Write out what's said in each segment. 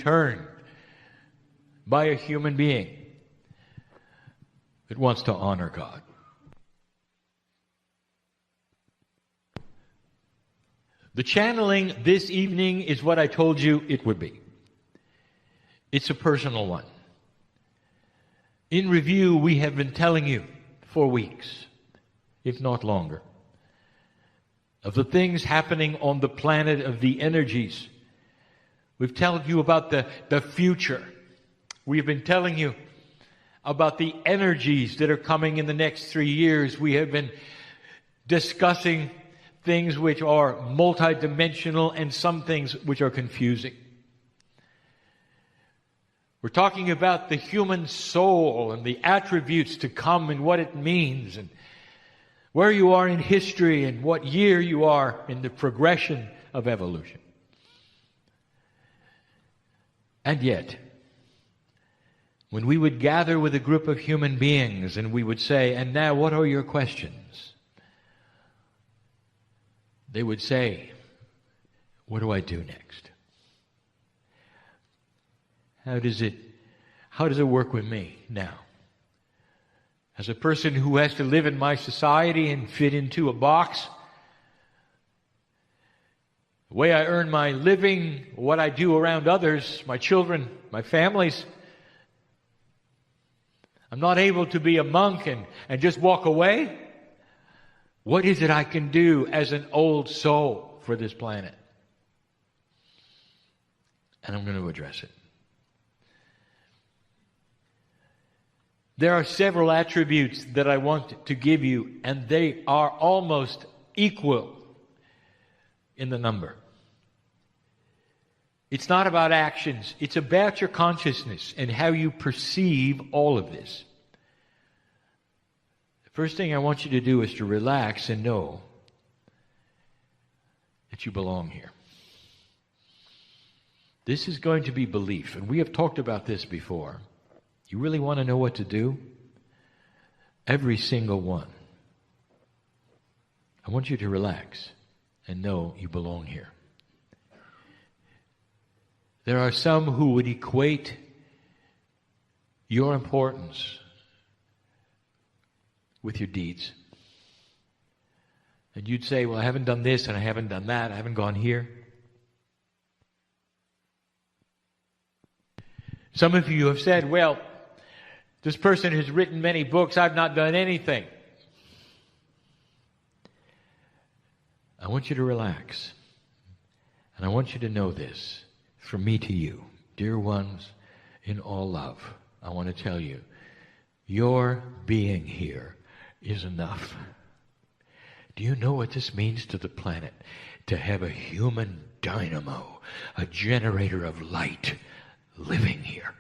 turned by a human being that wants to honor God. The channeling this evening is what I told you it would be. It's a personal one. In review, we have been telling you for weeks, if not longer, of the things happening on the planet, of the energies. We've told you about the future. We've been telling you about the energies that are coming in the next 3 years. We have been discussing things which are multidimensional and some things which are confusing. We're talking about the human soul and the attributes to come and what it means and where you are in history and what year you are in the progression of evolution. And yet, when we would gather with a group of human beings and we would say, "And now what are your questions?" They would say, "What do I do next? How does it work with me now? As a person who has to live in my society and fit into a box, the way I earn my living, what I do around others, my children, my families, I'm not able to be a monk and just walk away. What is it I can do as an old soul for this planet?" And I'm going to address it. There are several attributes that I want to give you, and they are almost equal in the number. It's not about actions. It's about your consciousness and how you perceive all of this. The first thing I want you to do is to relax and know that you belong here. This is going to be belief, and we have talked about this before. You really want to know what to do? Every single one. I want you to relax and know you belong here. There are some who would equate your importance with your deeds. And you'd say, "Well, I haven't done this and I haven't done that. I haven't gone here." Some of you have said, "Well, this person has written many books. I've not done anything." I want you to relax. And I want you to know this, from me to you, dear ones, in all love. I want to tell you, your being here is enough. Do you know what this means to the planet? To have a human dynamo, a generator of light, living here.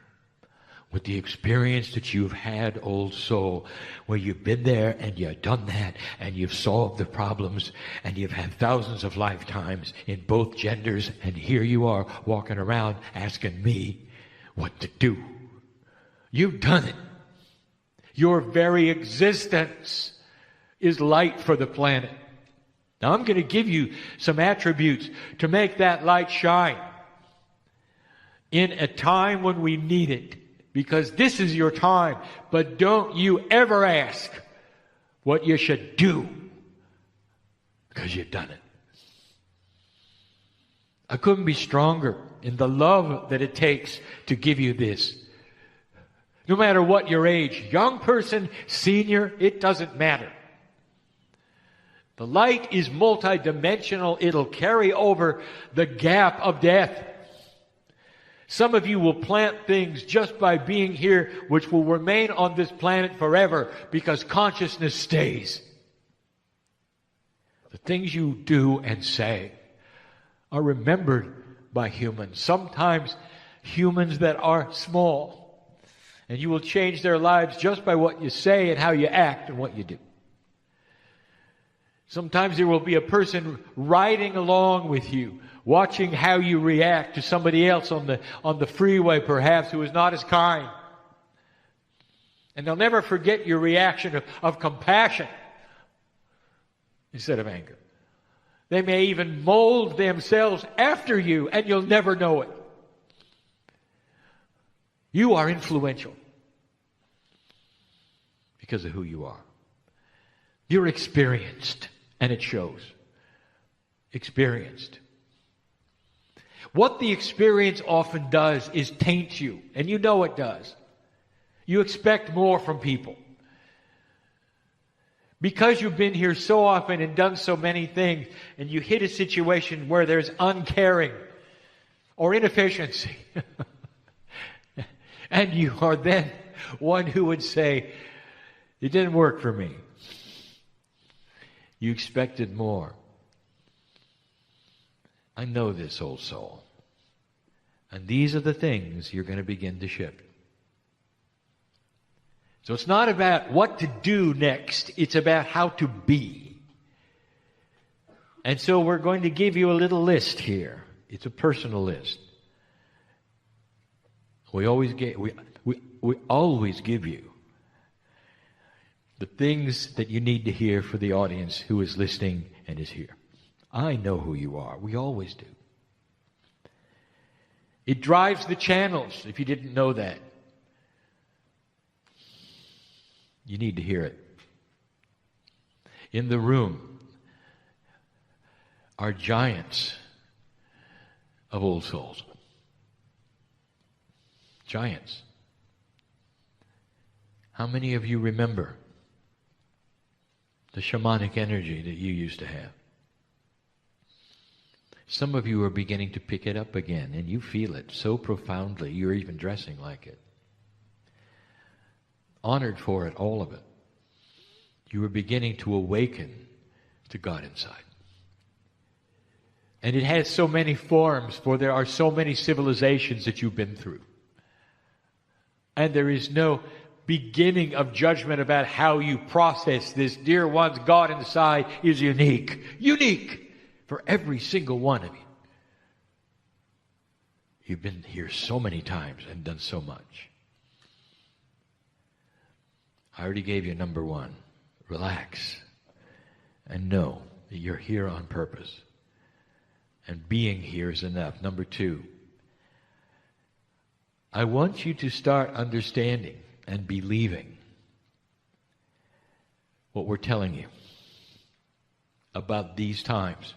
With the experience that you've had, old soul, where you've been there and you've done that and you've solved the problems and you've had thousands of lifetimes in both genders, and here you are walking around asking me what to do. You've done it. Your very existence is light for the planet. Now I'm going to give you some attributes to make that light shine in a time when we need it. Because this is your time. But don't you ever ask what you should do, because you've done it. I couldn't be stronger in the love that it takes to give you this. No matter what your age, young person, senior, it doesn't matter. The light is multidimensional. It'll carry over the gap of death. Some of you will plant things just by being here which will remain on this planet forever because consciousness stays. The things you do and say are remembered by humans. Sometimes humans that are small. And you will change their lives just by what you say and how you act and what you do. Sometimes there will be a person riding along with you, watching how you react to somebody else on the freeway, perhaps, who is not as kind. And they'll never forget your reaction of compassion instead of anger. They may even mold themselves after you, and you'll never know it. You are influential because of who you are. You're experienced, and it shows. Experienced. What the experience often does is taint you, and you know it does. You expect more from people. Because you've been here so often and done so many things, and you hit a situation where there's uncaring or inefficiency, and you are then one who would say, it didn't work for me. You expected more. I know this, old soul. And these are the things you're going to begin to shift. So it's not about what to do next. It's about how to be. And so we're going to give you a little list here. It's a personal list. We always give you the things that you need to hear for the audience who is listening and is here. I know who you are. We always do. It drives the channels, if you didn't know that. You need to hear it. In the room are giants of old souls. Giants. How many of you remember the shamanic energy that you used to have? Some of you are beginning to pick it up again, and you feel it so profoundly, you're even dressing like it. Honored for it, all of it. You are beginning to awaken to God inside. And it has so many forms, for there are so many civilizations that you've been through. And there is no beginning of judgment about how you process this. Dear ones, God inside is unique. Unique for every single one of you. You've been here so many times and done so much. I already gave you number one. Relax and know that you're here on purpose. And being here is enough. Number two, I want you to start understanding and believing what we're telling you about these times.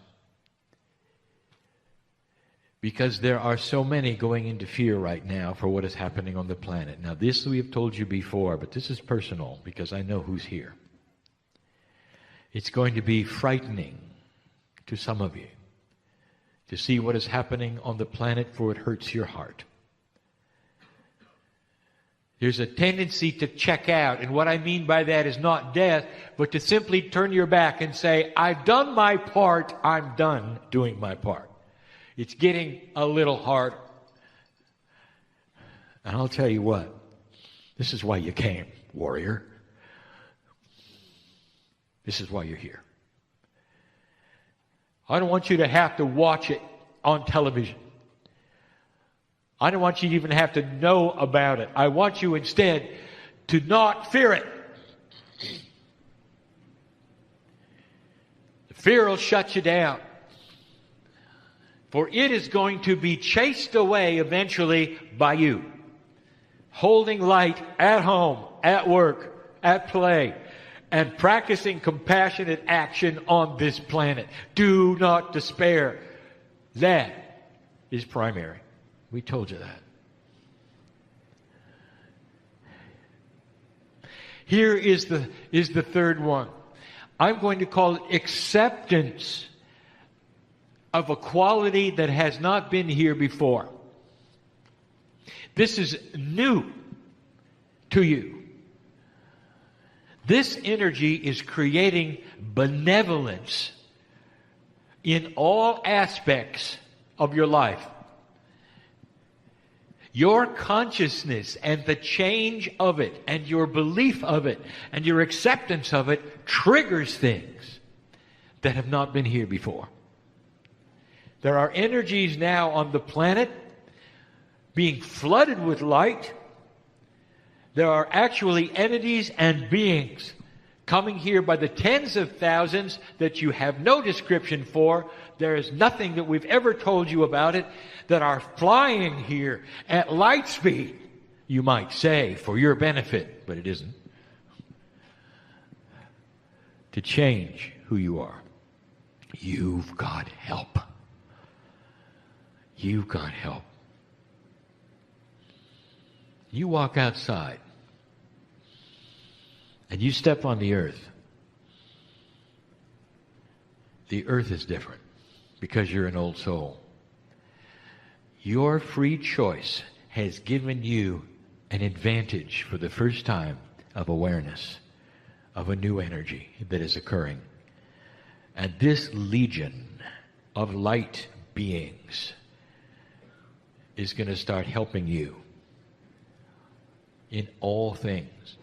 Because there are so many going into fear right now for what is happening on the planet. Now, this we have told you before, but this is personal because I know who's here. It's going to be frightening to some of you to see what is happening on the planet, for it hurts your heart. There's a tendency to check out, and what I mean by that is not death, but to simply turn your back and say, I've done my part, I'm done doing my part. It's getting a little hard. And I'll tell you what, this is why you came, warrior. This is why you're here. I don't want you to have to watch it on television. I don't want you to even have to know about it. I want you instead to not fear it. The fear will shut you down. For it is going to be chased away eventually by you. Holding light at home, at work, at play, and practicing compassionate action on this planet. Do not despair. That is primary. We told you that. Here is the third one. I'm going to call it acceptance of a quality that has not been here before. This is new to you. This energy is creating benevolence in all aspects of your life. Your consciousness and the change of it and your belief of it and your acceptance of it triggers things that have not been here before. There are energies now on the planet being flooded with light. There are actually entities and beings coming here by the tens of thousands that you have no description for. There is nothing that we've ever told you about it, that are flying here at light speed You might say, for your benefit, but it isn't. To change who you are, you've got help. You've got help. You walk outside and you step on the earth. The earth is different because you're an old soul. Your free choice has given you an advantage for the first time of awareness of a new energy that is occurring. And this legion of light beings is going to start helping you in all things.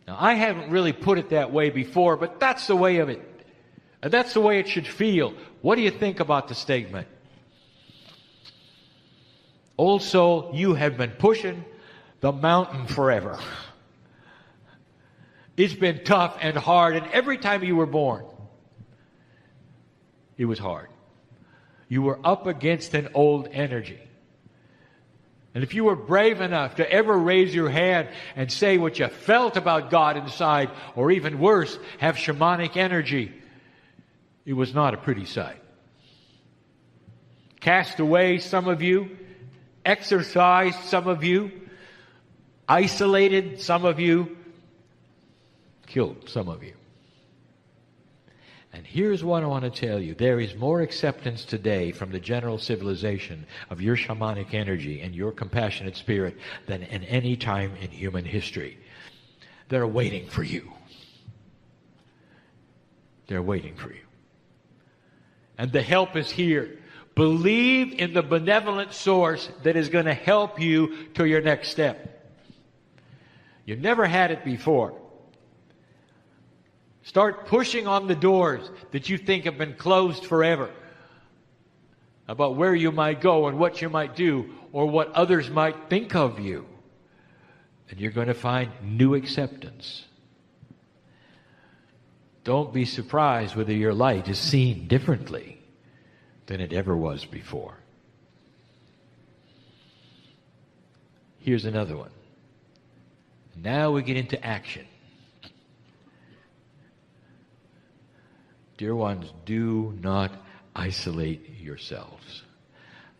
Now, I haven't really put it that way before, but that's the way of it. And that's the way it should feel. What do you think about the statement? Old soul, you have been pushing the mountain forever. It's been tough and hard, and every time you were born, it was hard. You were up against an old energy. And if you were brave enough to ever raise your hand and say what you felt about God inside, or even worse, have shamanic energy, it was not a pretty sight. Cast away, some of you. Exorcised, some of you. Isolated, some of you. Killed, some of you. And here's what I want to tell you. There is more acceptance today from the general civilization of your shamanic energy and your compassionate spirit than in any time in human history. They're waiting for you. They're waiting for you. And the help is here. Believe in the benevolent source that is going to help you to your next step. You've never had it before. Start pushing on the doors that you think have been closed forever about where you might go and what you might do or what others might think of you. And you're going to find new acceptance. Don't be surprised whether your light is seen differently than it ever was before. Here's another one. Now we get into action. Dear ones, do not isolate yourselves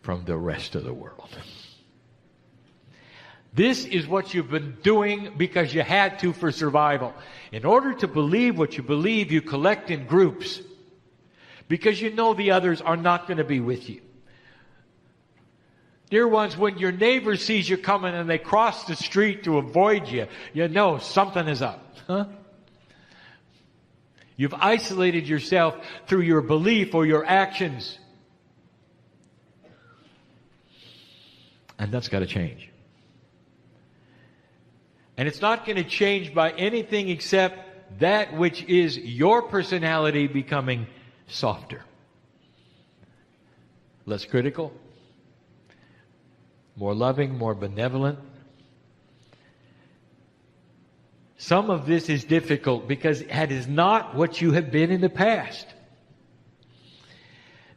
from the rest of the world. This is what you've been doing because you had to for survival. In order to believe what you believe, you collect in groups because you know the others are not going to be with you. Dear ones, when your neighbor sees you coming and they cross the street to avoid you, you know something is up. Huh? You've isolated yourself through your belief or your actions. And that's got to change. And it's not going to change by anything except that which is your personality becoming softer. Less critical. More loving, more benevolent. Some of this is difficult because that is not what you have been in the past.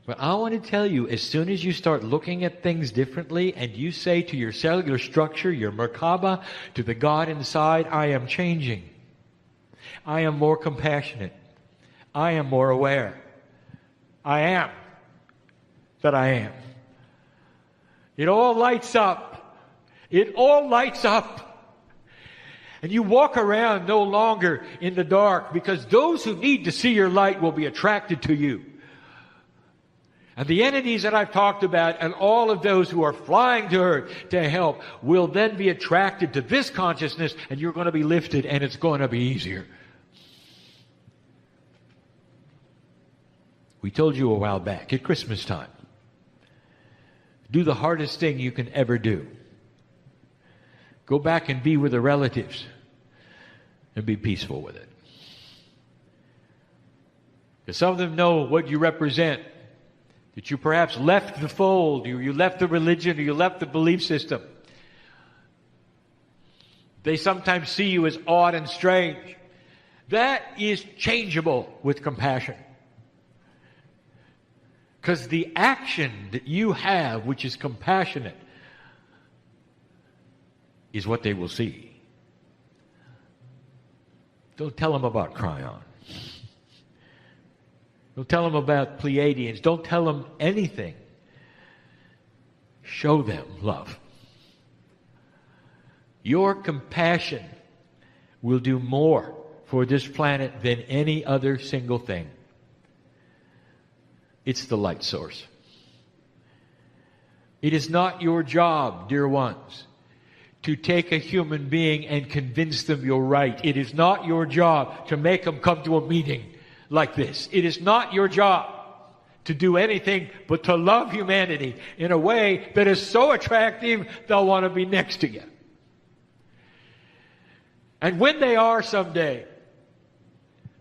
But I want to tell you, as soon as you start looking at things differently and you say to your cellular structure, your Merkaba, to the God inside, I am changing. I am more compassionate. I am more aware. I am that I am. It all lights up. It all lights up. And you walk around no longer in the dark because those who need to see your light will be attracted to you. And the entities that I've talked about and all of those who are flying to earth to help will then be attracted to this consciousness and you're going to be lifted and it's going to be easier. We told you a while back at Christmas time, do the hardest thing you can ever do. Go back and be with the relatives and be peaceful with it. Because some of them know what you represent. That you perhaps left the fold, or you left the religion, or you left the belief system. They sometimes see you as odd and strange. That is changeable with compassion. Because the action that you have, which is compassionate, is what they will see. Don't tell them about Kryon. Don't tell them about Pleiadians. Don't tell them anything. Show them love. Your compassion will do more for this planet than any other single thing. It's the light source. It is not your job, dear ones, to take a human being and convince them you're right. It is not your job to make them come to a meeting like this. It is not your job to do anything but to love humanity in a way that is so attractive they'll want to be next to you. And when they are someday,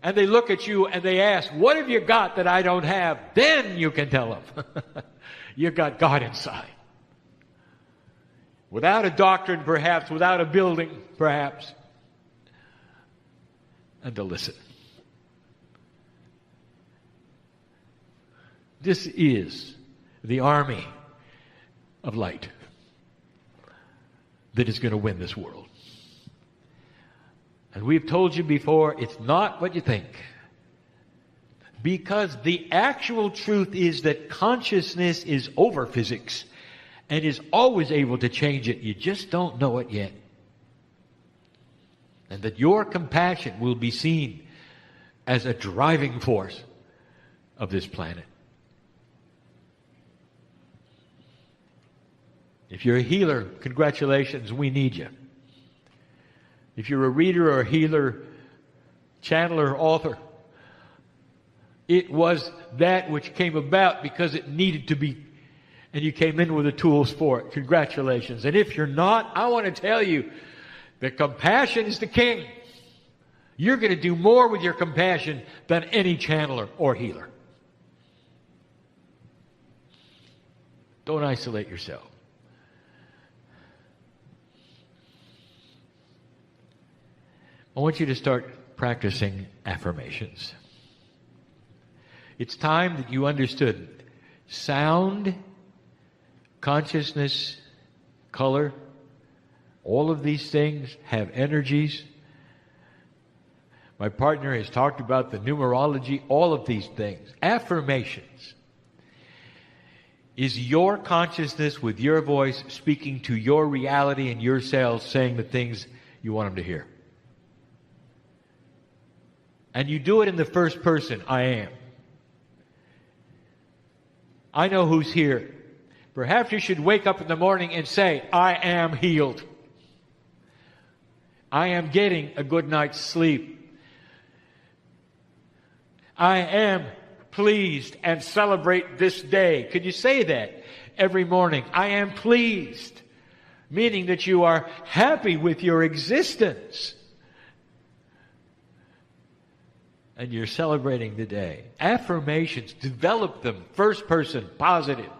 and they look at you and they ask, what have you got that I don't have? Then you can tell them, you got God inside. Without a doctrine, perhaps, without a building, perhaps, and to listen. This is the army of light that is going to win this world. And we've told you before, it's not what you think. Because the actual truth is that consciousness is over physics and is always able to change it. You just don't know it yet. And that your compassion will be seen as a driving force of this planet. If you're a healer, congratulations, we need you. If you're a reader or a healer, channeler, author, it was that which came about because it needed to be, and you came in with the tools for it. Congratulations. And if you're not, I want to tell you that compassion is the king. You're going to do more with your compassion than any channeler or healer. Don't isolate yourself. I want you to start practicing affirmations. It's time that you understood sound, consciousness, color, all of these things have energies. My partner has talked about the numerology, all of these things. Affirmations is your consciousness with your voice speaking to your reality and your cells, saying the things you want them to hear. And you do it in the first person, I am. I know who's here. Perhaps you should wake up in the morning and say, I am healed. I am getting a good night's sleep. I am pleased and celebrate this day. Could you say that every morning? I am pleased, meaning that you are happy with your existence. And you're celebrating the day. Affirmations, develop them, first person, positive.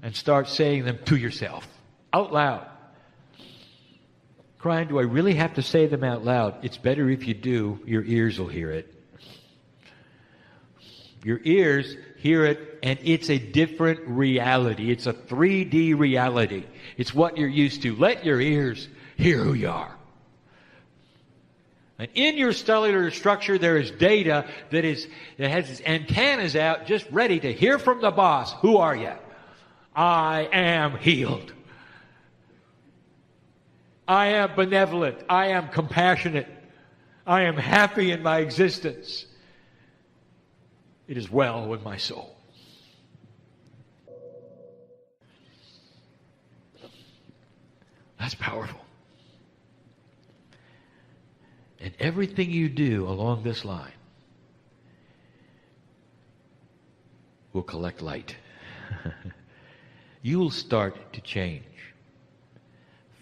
And start saying them to yourself, out loud. Kryon, do I really have to say them out loud? It's better if you do. Your ears will hear it. Your ears hear it, and it's a different reality. It's a 3D reality. It's what you're used to. Let your ears hear who you are. And in your cellular structure, there is data that has its antennas out, just ready to hear from the boss. Who are you? I am healed. I am benevolent. I am compassionate. I am happy in my existence. It is well with my soul. That's powerful. And everything you do along this line will collect light. You will start to change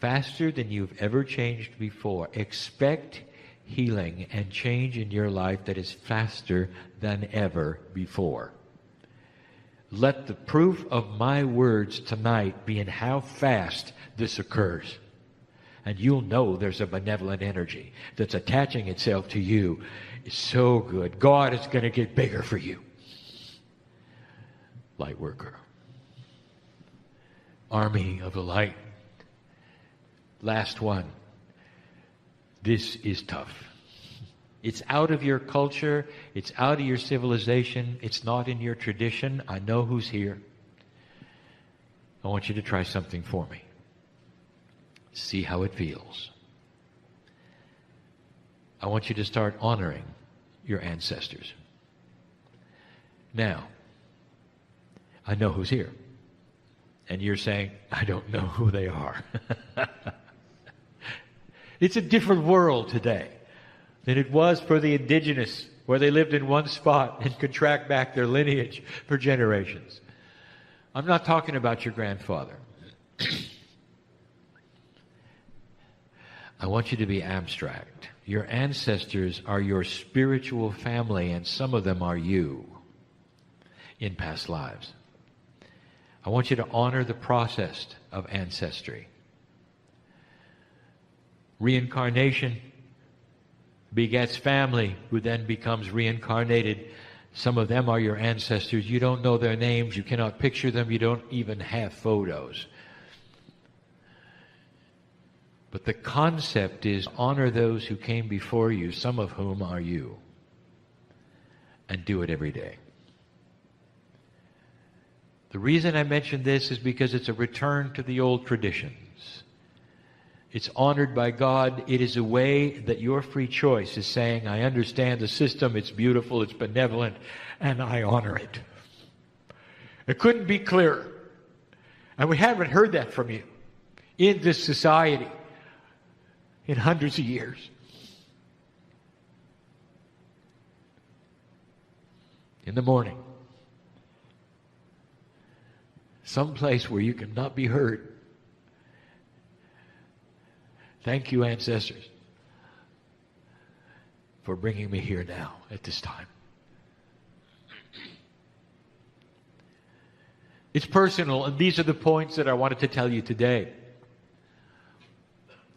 faster than you've ever changed before. Expect healing and change in your life that is faster than ever before. Let the proof of my words tonight be in how fast this occurs. And you'll know there's a benevolent energy that's attaching itself to you. It's so good. God is going to get bigger for you. Light worker. Army of the light. Last one. This is tough. It's out of your culture. It's out of your civilization. It's not in your tradition. I know who's here. I want you to try something for me. See how it feels. I want you to start honoring your ancestors. Now, I know who's here. And you're saying, I don't know who they are. It's a different world today than it was for the indigenous, where they lived in one spot and could track back their lineage for generations. I'm not talking about your grandfather. I want you to be abstract. Your ancestors are your spiritual family, and some of them are you in past lives. I want you to honor the process of ancestry. Reincarnation begets family, who then becomes reincarnated. Some of them are your ancestors. You don't know their names. You cannot picture them. You don't even have photos. But the concept is honor those who came before you, some of whom are you, and do it every day. The reason I mention this is because it's a return to the old traditions. It's honored by God. It is a way that your free choice is saying, I understand the system, it's beautiful, it's benevolent, and I honor it. It couldn't be clearer. And we haven't heard that from you in this society in hundreds of years. In the morning, someplace where you cannot be heard. Thank you, ancestors, for bringing me here now at this time. It's personal, and these are the points that I wanted to tell you today.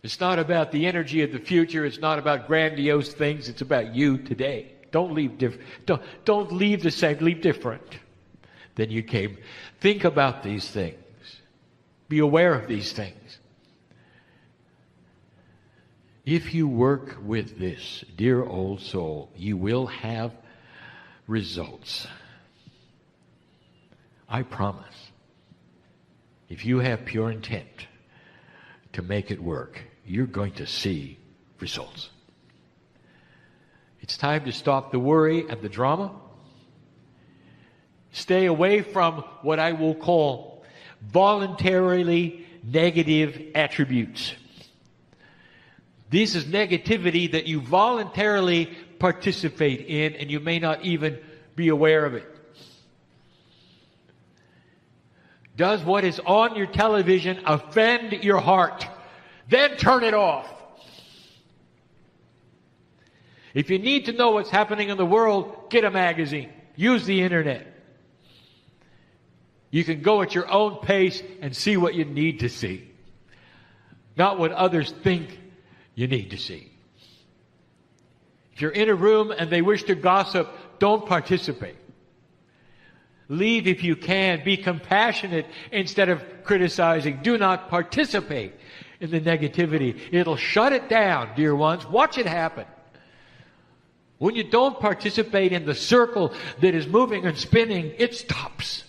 It's not about the energy of the future. It's not about grandiose things. It's about you today. Don't leave don't leave the same. Leave different than you came. Think about these things. Be aware of these things. If you work with this, dear old soul, you will have results. I promise. If you have pure intent to make it work, you're going to see results. It's time to stop the worry and the drama. Stay away from what I will call voluntarily negative attributes. This is negativity that you voluntarily participate in, and you may not even be aware of it. Does what is on your television offend your heart? Then turn it off. If you need to know what's happening in the world, get a magazine. Use the internet. You can go at your own pace and see what you need to see, not what others think you need to see. If you're in a room and they wish to gossip, don't participate. Leave if you can. Be compassionate instead of criticizing. Do not participate in the negativity. It'll shut it down, dear ones. Watch it happen. When you don't participate in the circle that is moving and spinning, it stops.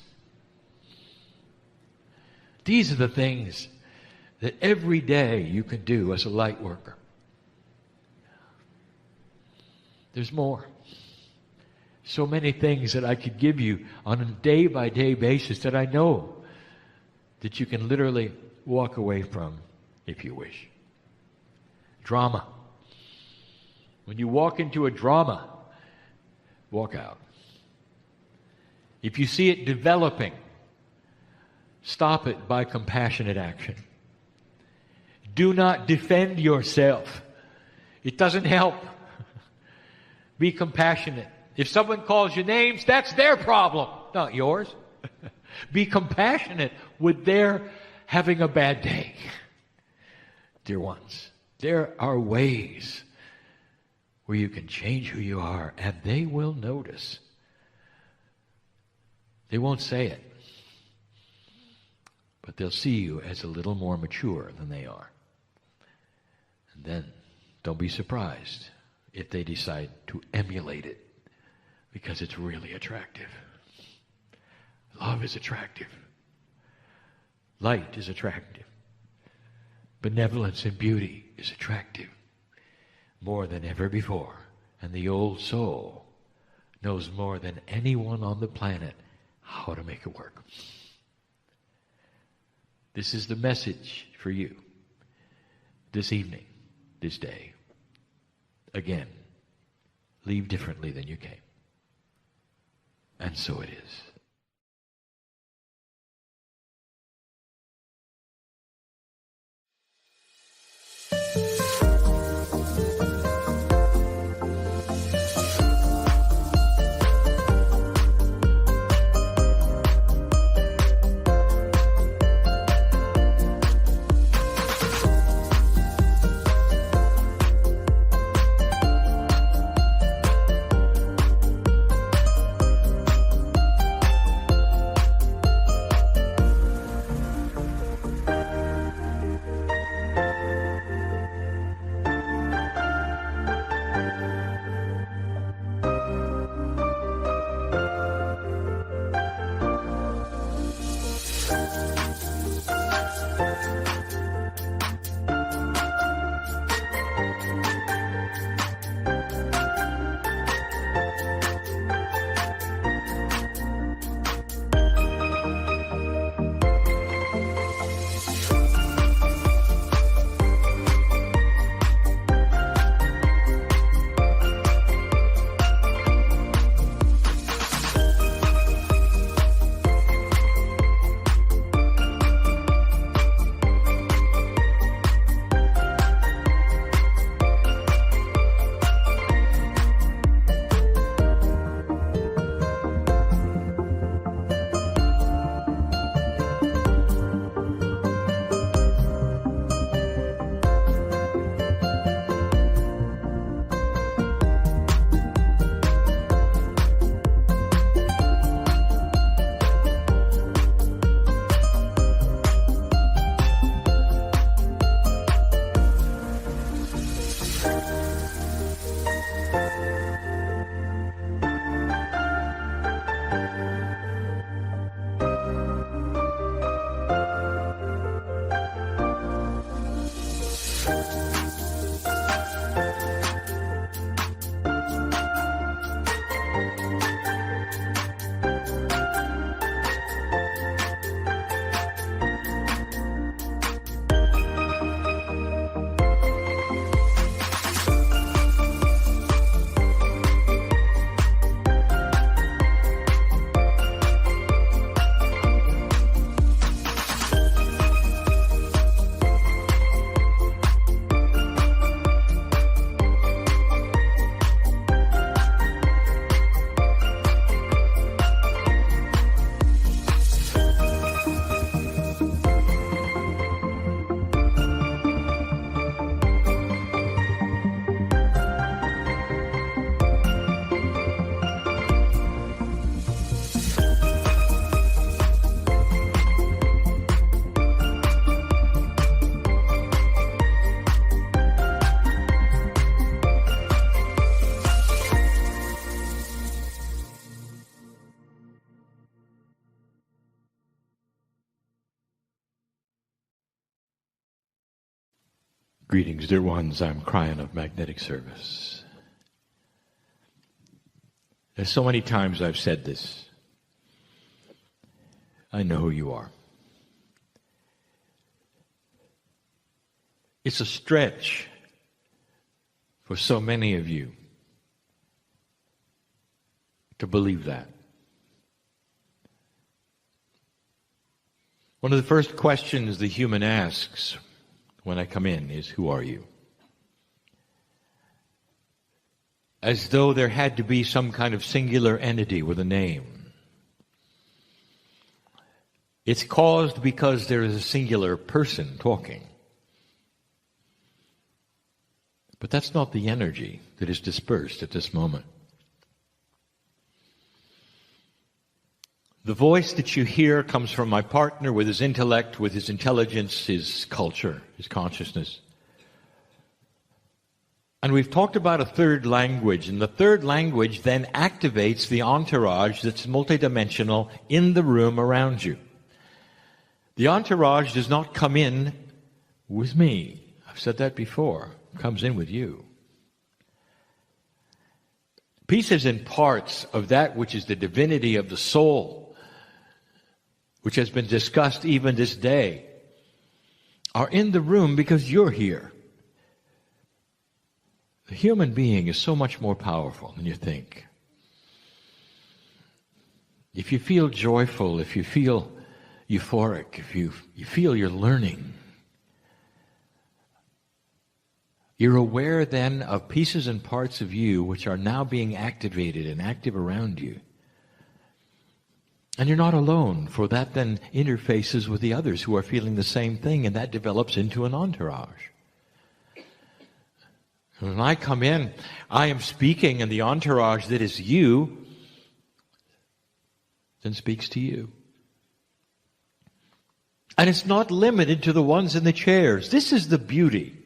These are the things that every day you can do as a light worker. There's more. So many things that I could give you on a day-by-day basis that I know that you can literally walk away from if you wish. Drama. When you walk into a drama, walk out. If you see it developing, stop it by compassionate action. Do not defend yourself. It doesn't help. Be compassionate. If someone calls you names, that's their problem, not yours. Be compassionate with their having a bad day. Dear ones, there are ways where you can change who you are, and they will notice. They won't say it, but they'll see you as a little more mature than they are. Then don't be surprised if they decide to emulate it, because it's really attractive. Love is attractive. Light is attractive. Benevolence and beauty is attractive more than ever before. And the old soul knows more than anyone on the planet how to make it work. This is the message for you this evening, this day. Again, leave differently than you came. And so it is. Greetings, dear ones. I'm Kryon of Magnetic Service. There's so many times I've said this. I know who you are. It's a stretch for so many of you to believe that. One of the first questions the human asks when I come in is, who are you? As though there had to be some kind of singular entity with a name. It's caused because there is a singular person talking. But that's not the energy that is dispersed at this moment. The voice that you hear comes from my partner with his intellect, with his intelligence, his culture, his consciousness. And we've talked about a third language, and the third language then activates the entourage that's multidimensional in the room around you. The entourage does not come in with me. I've said that before. It comes in with you. Pieces and parts of that which is the divinity of the soul, which has been discussed even this day, are in the room because you're here. The human being is so much more powerful than you think. If you feel joyful, if you feel euphoric, if you feel you're learning, you're aware then of pieces and parts of you which are now being activated and active around you. And you're not alone, for that then interfaces with the others who are feeling the same thing, and that develops into an entourage. When I come in, I am speaking, and the entourage that is you then speaks to you. And it's not limited to the ones in the chairs. This is the beauty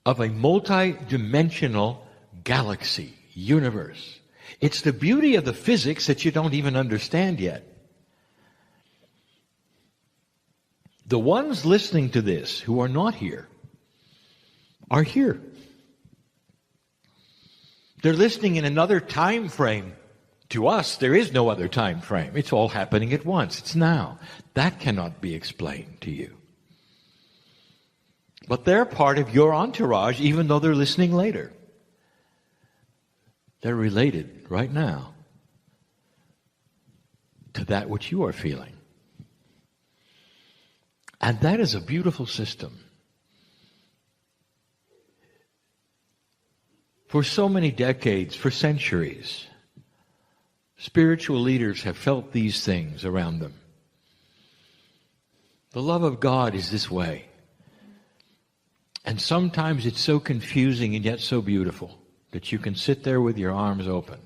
of a multi-dimensional galaxy, universe. It's the beauty of the physics that you don't even understand yet. The ones listening to this who are not here are here. They're listening in another time frame. To us, there is no other time frame. It's all happening at once. It's now. That cannot be explained to you. But they're part of your entourage, even though they're listening later. They're related right now to that which you are feeling. And that is a beautiful system. For so many decades, for centuries, spiritual leaders have felt these things around them. The love of God is this way. And sometimes it's so confusing and yet so beautiful that you can sit there with your arms open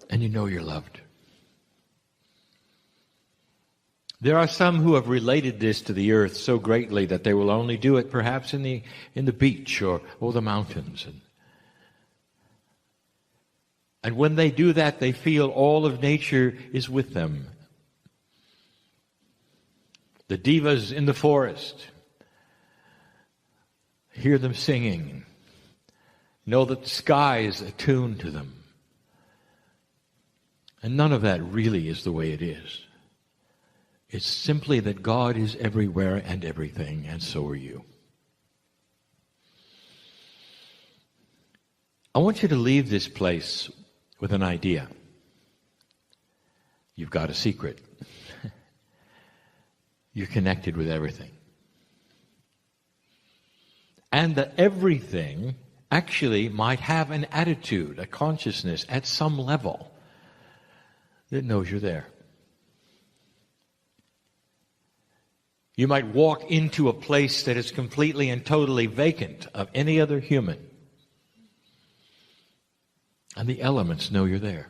and you know you're loved. There are some who have related this to the earth so greatly that they will only do it perhaps in the beach or the mountains. And when they do that, they feel all of nature is with them. The divas in the forest, hear them singing, know that the sky is attuned to them. And none of that really is the way it is. It's simply that God is everywhere and everything, and so are you. I want you to leave this place with an idea. You've got a secret. You're connected with everything. And that everything actually might have an attitude, a consciousness at some level that knows you're there. You might walk into a place that is completely and totally vacant of any other human, and the elements know you're there.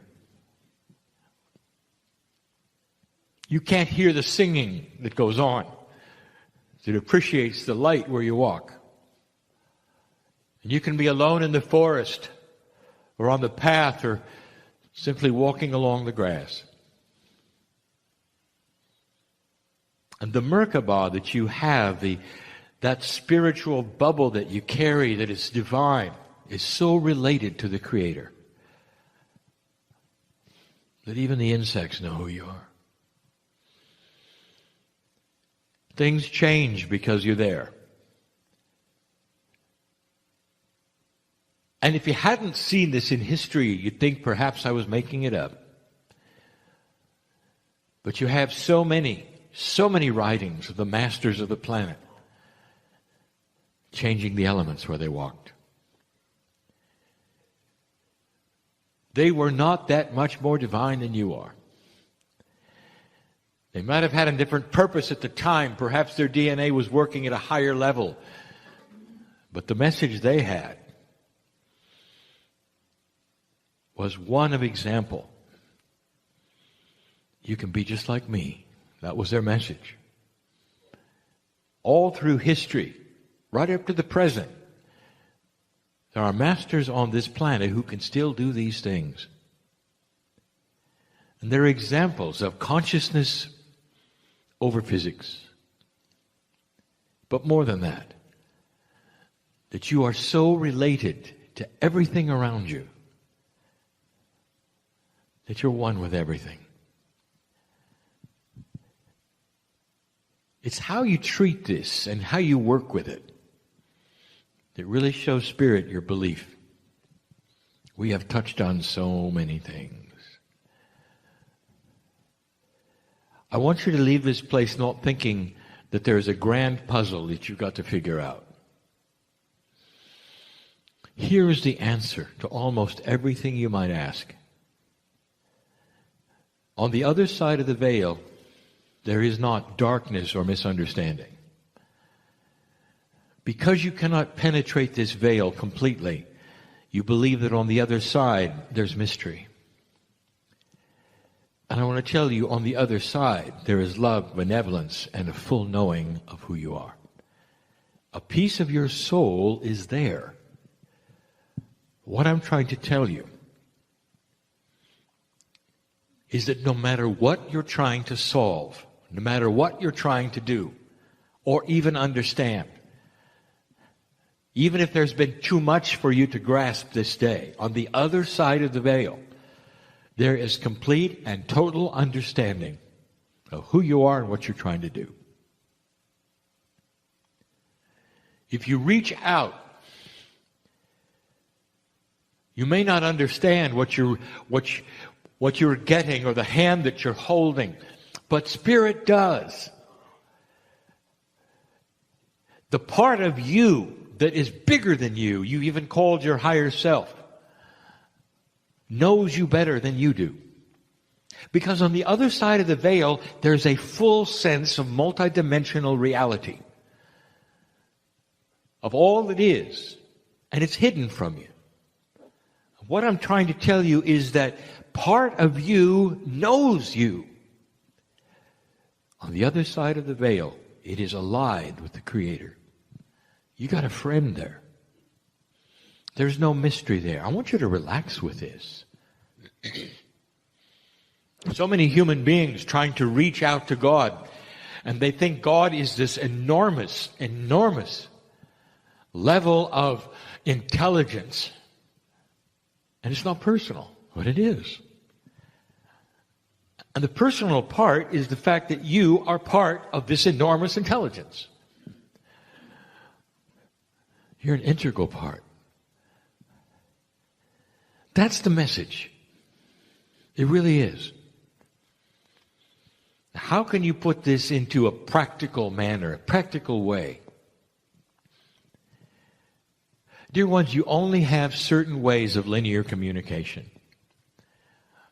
You can't hear the singing that goes on. It appreciates the light where you walk. And you can be alone in the forest or on the path or simply walking along the grass. And the Merkabah that you have, that spiritual bubble that you carry that is divine, is so related to the Creator that even the insects know who you are. Things change because you're there. And if you hadn't seen this in history, you'd think perhaps I was making it up. But you have so many writings of the masters of the planet changing the elements where they walked. They were not that much more divine than you are. They might have had a different purpose at the time. Perhaps their DNA was working at a higher level. But the message they had was one of example. You can be just like me. That was their message. All through history, right up to the present. There are masters on this planet who can still do these things. And they're examples of consciousness over physics. But more than that, that you are so related to everything around you that you're one with everything. It's how you treat this and how you work with it that really shows Spirit your belief. We have touched on so many things. I want you to leave this place not thinking that there's a grand puzzle that you've got to figure out. Here is the answer to almost everything you might ask. On the other side of the veil, there is not darkness or misunderstanding. Because you cannot penetrate this veil completely, you believe that on the other side there's mystery. And I want to tell you, on the other side, there is love, benevolence, and a full knowing of who you are. A piece of your soul is there. What I'm trying to tell you is that no matter what you're trying to solve, no matter what you're trying to do, or even understand, even if there's been too much for you to grasp this day, on the other side of the veil, there is complete and total understanding of who you are and what you're trying to do. If you reach out, you may not understand what you're getting or the hand that you're holding, but Spirit does. The part of you that is bigger than you even called your higher self, knows you better than you do. Because on the other side of the veil, there's a full sense of multidimensional reality. Of all that is. And it's hidden from you. What I'm trying to tell you is that part of you knows you. On the other side of the veil, it is allied with the Creator. You got a friend there. There's no mystery there. I want you to relax with this. So many human beings trying to reach out to God, and they think God is this enormous, enormous level of intelligence. And it's not personal, but it is. And the personal part is the fact that you are part of this enormous intelligence. You're an integral part. That's the message. It really is. How can you put this into a practical manner, a practical way? Dear ones, you only have certain ways of linear communication.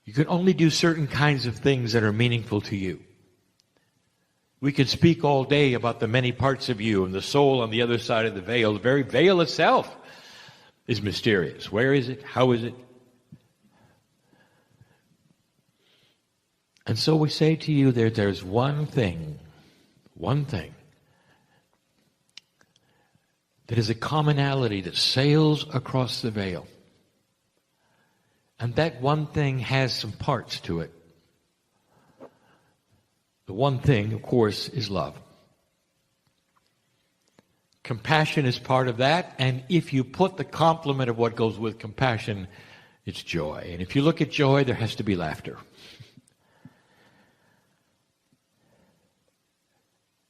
You can only do certain kinds of things that are meaningful to you. We could speak all day about the many parts of you and the soul on the other side of the veil. The very veil itself is mysterious. Where is it? How is it? And so we say to you that there's one thing that is a commonality that sails across the veil. And that one thing has some parts to it. The one thing, of course, is love. Compassion is part of that, and if you put the complement of what goes with compassion, it's joy. And if you look at joy, there has to be laughter.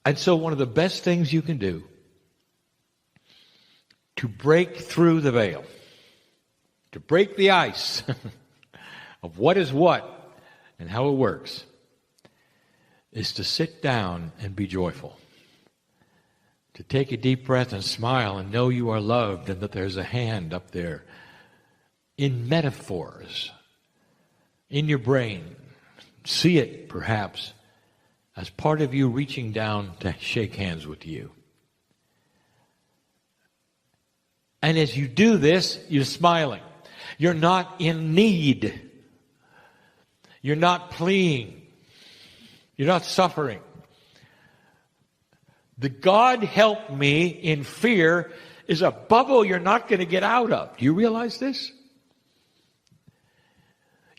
And so one of the best things you can do to break through the veil, to break the ice of what is what and how it works, is to sit down and be joyful. To take a deep breath and smile and know you are loved and that there's a hand up there in metaphors, in your brain. See it, perhaps, as part of you reaching down to shake hands with you. And as you do this, you're smiling. You're not in need. You're not pleading. You're not suffering. The God help me in fear is a bubble you're not going to get out of. Do you realize this?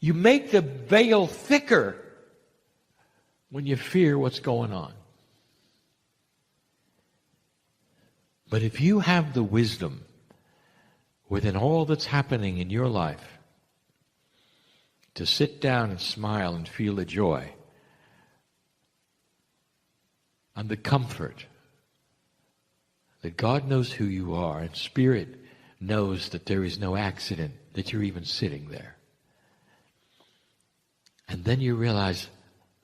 You make the veil thicker when you fear what's going on. But if you have the wisdom within all that's happening in your life to sit down and smile and feel the joy and the comfort that God knows who you are and Spirit knows that there is no accident that you're even sitting there. And then you realize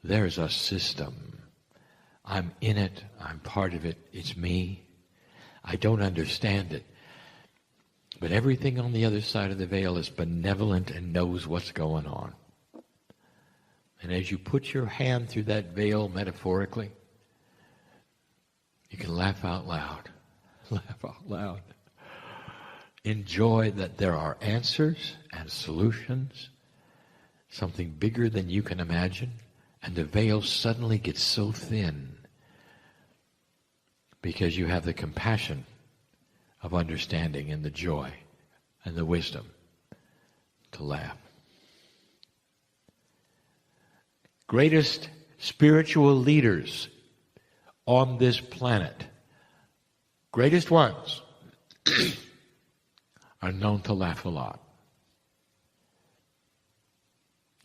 there's a system. I'm in it. I'm part of it. It's me. I don't understand it. But everything on the other side of the veil is benevolent and knows what's going on. And as you put your hand through that veil metaphorically, you can laugh out loud. Laugh out loud. Enjoy that there are answers and solutions, something bigger than you can imagine, and the veil suddenly gets so thin because you have the compassion of understanding and the joy and the wisdom to laugh. Greatest spiritual leaders on this planet, greatest ones, are known to laugh a lot.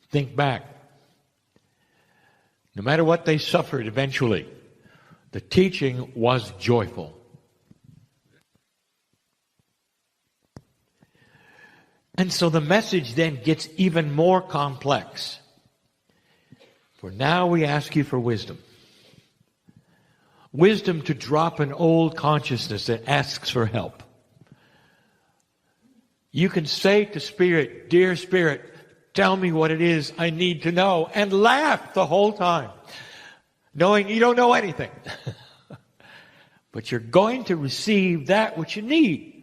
Think back. No matter what they suffered eventually, the teaching was joyful. And so the message then gets even more complex. For now we ask you for wisdom. Wisdom to drop an old consciousness that asks for help. You can say to Spirit, "Dear Spirit, tell me what it is I need to know," and laugh the whole time, knowing you don't know anything. But you're going to receive that which you need.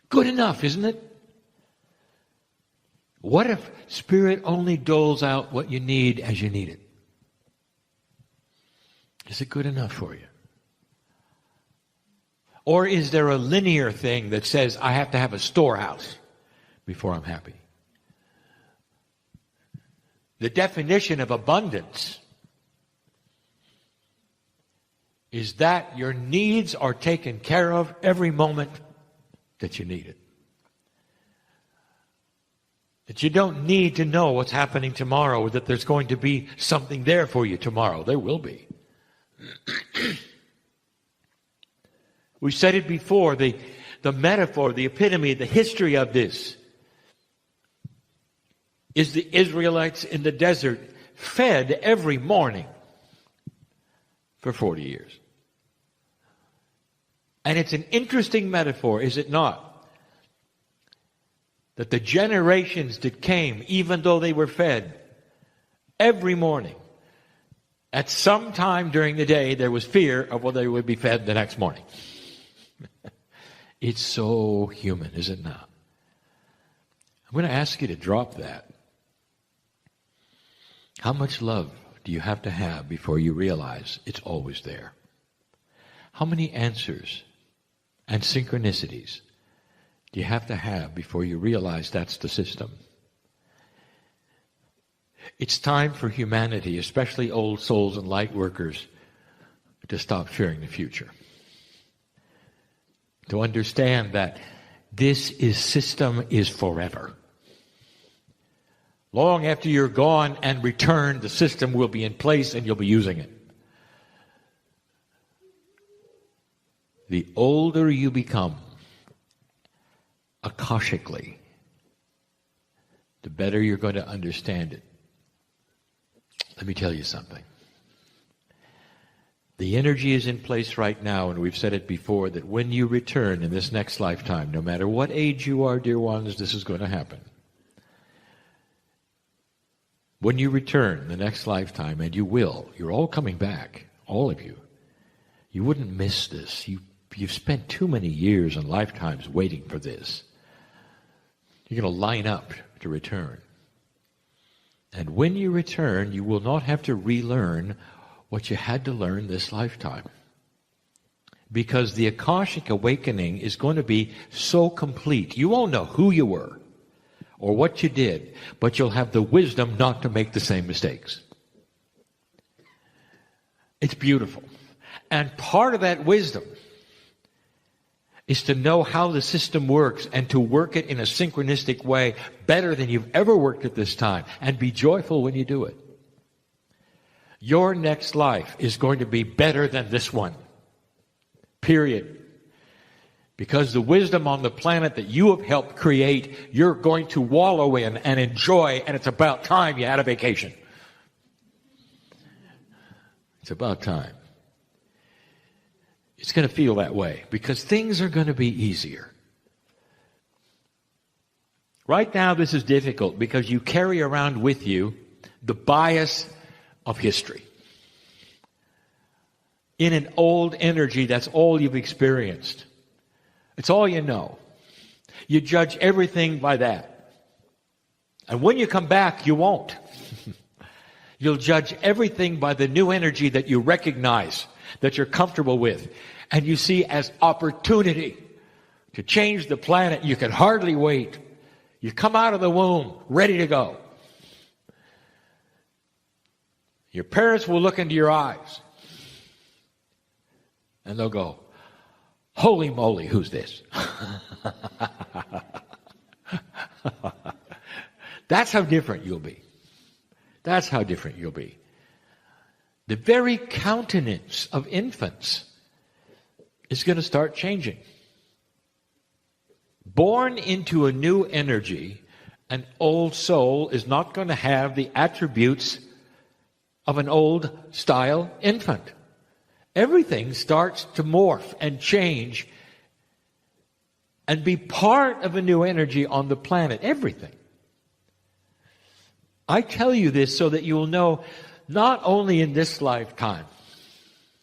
Good enough, isn't it? What if Spirit only doles out what you need as you need it? Is it good enough for you? Or is there a linear thing that says I have to have a storehouse before I'm happy? The definition of abundance is that your needs are taken care of every moment that you need it. That you don't need to know what's happening tomorrow, or that there's going to be something there for you tomorrow. There will be. We said it before, the metaphor, the epitome, the history of this is the Israelites in the desert fed every morning for 40 years. And it's an interesting metaphor, is it not? That the generations that came, even though they were fed every morning, at some time during the day there was fear of whether they would be fed the next morning. It's so human, is it not? I'm going to ask you to drop that. How much love do you have to have before you realize it's always there? How many answers and synchronicities do you have to have before you realize that's the system? It's time for humanity, especially old souls and light workers, to stop fearing the future. To understand that this system is forever. Long after you're gone and returned, the system will be in place and you'll be using it. The older you become, akashically, the better you're going to understand it. Let me tell you something. The energy is in place right now, and we've said it before, that when you return in this next lifetime, no matter what age you are, dear ones, this is going to happen. When you return the next lifetime, and you will, you're all coming back, all of you. You wouldn't miss this. You've spent too many years and lifetimes waiting for this. You're going to line up to return. And when you return, you will not have to relearn what you had to learn this lifetime. Because the Akashic awakening is going to be so complete. You won't know who you were or what you did, but you'll have the wisdom not to make the same mistakes. It's beautiful. And part of that wisdom is to know how the system works and to work it in a synchronistic way better than you've ever worked at this time, and be joyful when you do it. Your next life is going to be better than this one. Period. Because the wisdom on the planet that you have helped create, you're going to wallow in and enjoy, and it's about time you had a vacation. It's about time. It's going to feel that way because things are going to be easier. Right now, this is difficult because you carry around with you the bias of history. In an old energy, that's all you've experienced. It's all you know. You judge everything by that. And when you come back, you won't. You'll judge everything by the new energy that you recognize, that you're comfortable with, and you see as opportunity to change the planet. You can hardly wait. You come out of the womb ready to go. Your parents will look into your eyes and they'll go, "Holy moly, who's this?" That's how different you'll be. That's how different you'll be. The very countenance of infants is going to start changing. Born into a new energy, an old soul is not going to have the attributes of an old style infant. Everything starts to morph and change and be part of a new energy on the planet. Everything. I tell you this so that you will know not only in this lifetime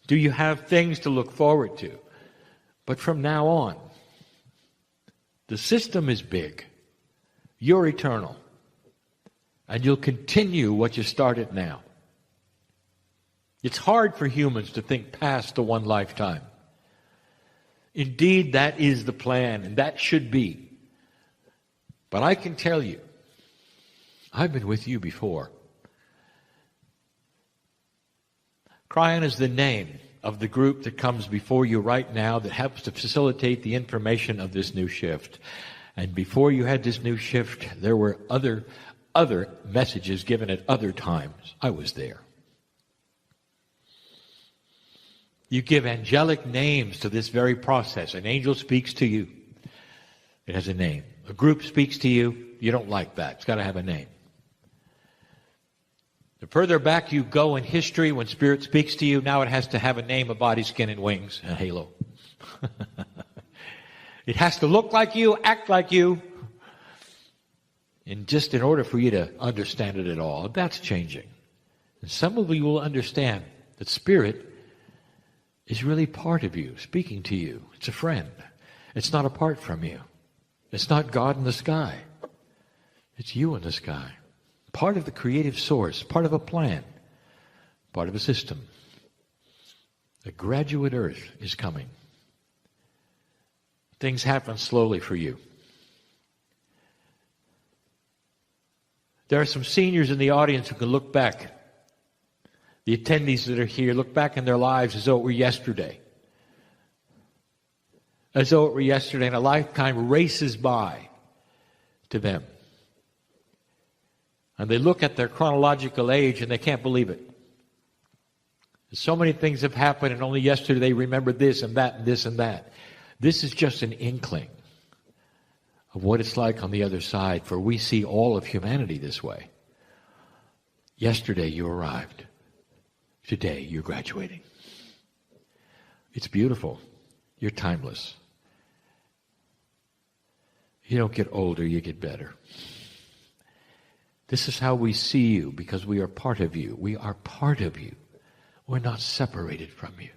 do you have things to look forward to, but from now on. The system is big. You're eternal. And you'll continue what you started now. It's hard for humans to think past the one lifetime. Indeed, that is the plan, and that should be. But I can tell you, I've been with you before. Kryon is the name of the group that comes before you right now that helps to facilitate the information of this new shift. And before you had this new shift, there were other messages given at other times. I was there. You give angelic names to this very process. An angel speaks to you. It has a name. A group speaks to you. You don't like that. It's got to have a name. The further back you go in history, when Spirit speaks to you, now it has to have a name, a body, skin, and wings, a halo. It has to look like you, act like you, and just in order for you to understand it at all. That's changing. And some of you will understand that Spirit is really part of you, speaking to you. It's a friend. It's not apart from you. It's not God in the sky. It's you in the sky. Part of the creative source, part of a plan, part of a system. The graduate earth is coming. Things happen slowly for you. There are some seniors in the audience who can look back. The attendees that are here, look back in their lives as though it were yesterday. As though it were yesterday, and a lifetime races by to them. And they look at their chronological age and they can't believe it. So many things have happened, and only yesterday they remembered this and that and this and that. This is just an inkling of what it's like on the other side, for we see all of humanity this way. Yesterday you arrived. Today you're graduating. It's beautiful. You're timeless. You don't get older, you get better. This is how we see you, because we are part of you. We are part of you. We're not separated from you.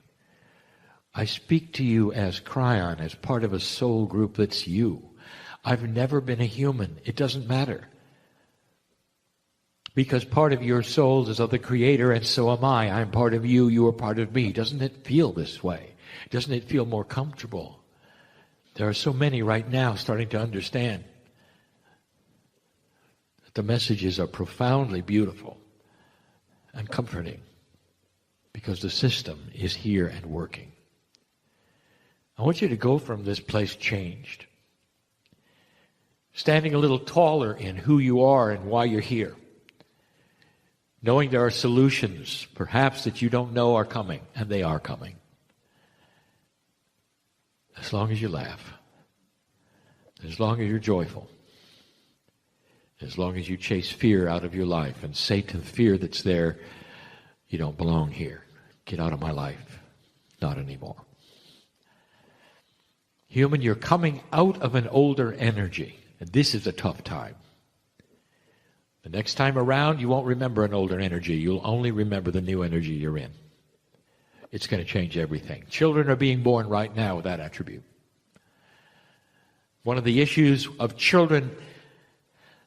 I speak to you as Kryon, as part of a soul group that's you. I've never been a human. It doesn't matter. Because part of your soul is of the Creator, and so am I. I'm part of you, you are part of me. Doesn't it feel this way? Doesn't it feel more comfortable? There are so many right now starting to understand that the messages are profoundly beautiful and comforting because the system is here and working. I want you to go from this place changed, standing a little taller in who you are and why you're here, knowing there are solutions, perhaps that you don't know are coming, and they are coming. As long as you laugh, as long as you're joyful, as long as you chase fear out of your life and say to the fear that's there, you don't belong here. Get out of my life. Not anymore. Human, you're coming out of an older energy, and this is a tough time. The next time around, you won't remember an older energy. You'll only remember the new energy you're in. It's going to change everything. Children are being born right now with that attribute. One of the issues of children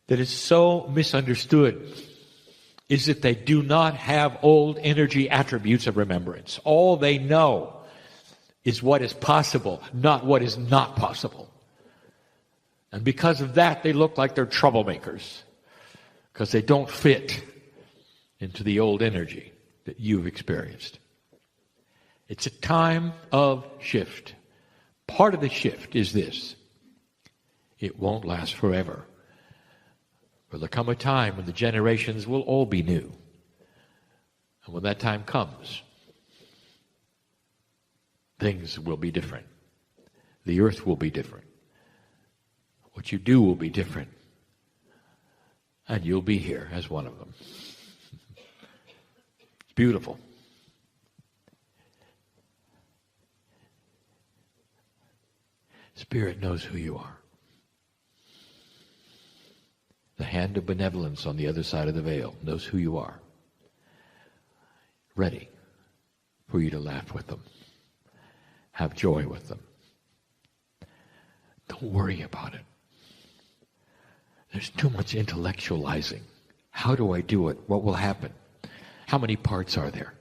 that is so misunderstood is that they do not have old energy attributes of remembrance. All they know is what is possible, not what is not possible. And because of that, they look like they're troublemakers, because they don't fit into the old energy that you've experienced. It's a time of shift. Part of the shift is this: it won't last forever. But there'll come a time when the generations will all be new. And when that time comes, things will be different. The earth will be different. What you do will be different. And you'll be here as one of them. It's beautiful. Spirit knows who you are. The hand of benevolence on the other side of the veil knows who you are. Ready for you to laugh with them. Have joy with them. Don't worry about it. There's too much intellectualizing. How do I do it? What will happen? How many parts are there?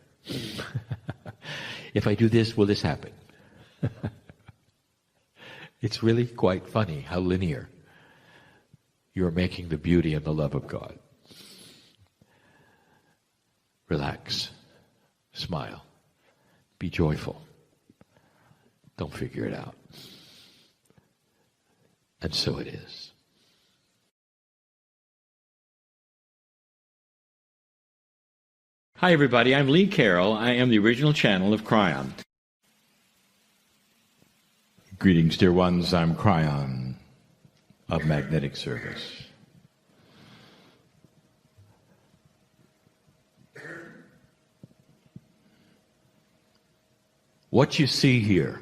If I do this, will this happen? It's really quite funny how linear you're making the beauty and the love of God. Relax. Smile. Be joyful. Don't figure it out. And so it is. Hi everybody, I'm Lee Carroll. I am the original channel of Kryon. Greetings, dear ones. I'm Kryon of Magnetic Service. What you see here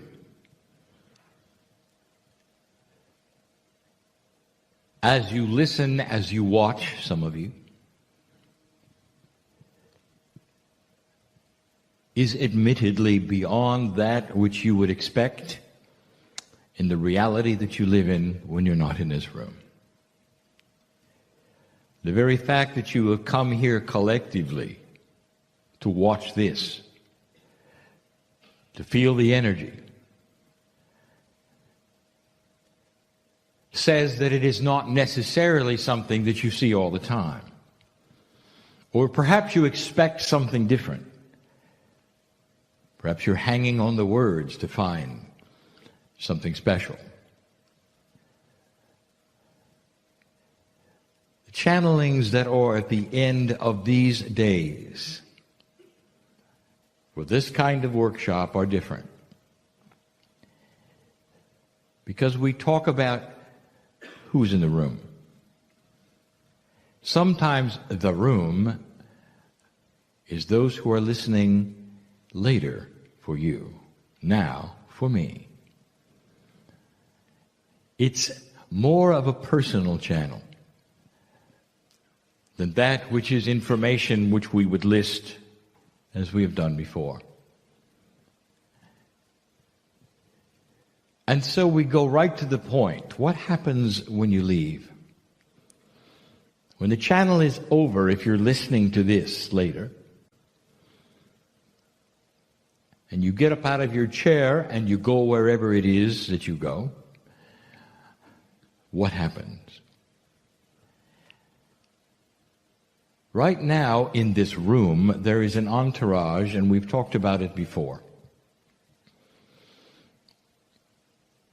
as you listen, as you watch, some of you, is admittedly beyond that which you would expect in the reality that you live in when you're not in this room. The very fact that you have come here collectively to watch this, to feel the energy, says that it is not necessarily something that you see all the time. Or perhaps you expect something different. Perhaps you're hanging on the words to find something special. The channelings that are at the end of these days for this kind of workshop are different. Because we talk about who's in the room. Sometimes the room is those who are listening later for you, now for me. It's more of a personal channel than that which is information which we would list as we have done before. And so we go right to the point. What happens when you leave? When the channel is over, if you're listening to this later, and you get up out of your chair and you go wherever it is that you go, what happens? Right now in this room, there is an entourage, and we've talked about it before.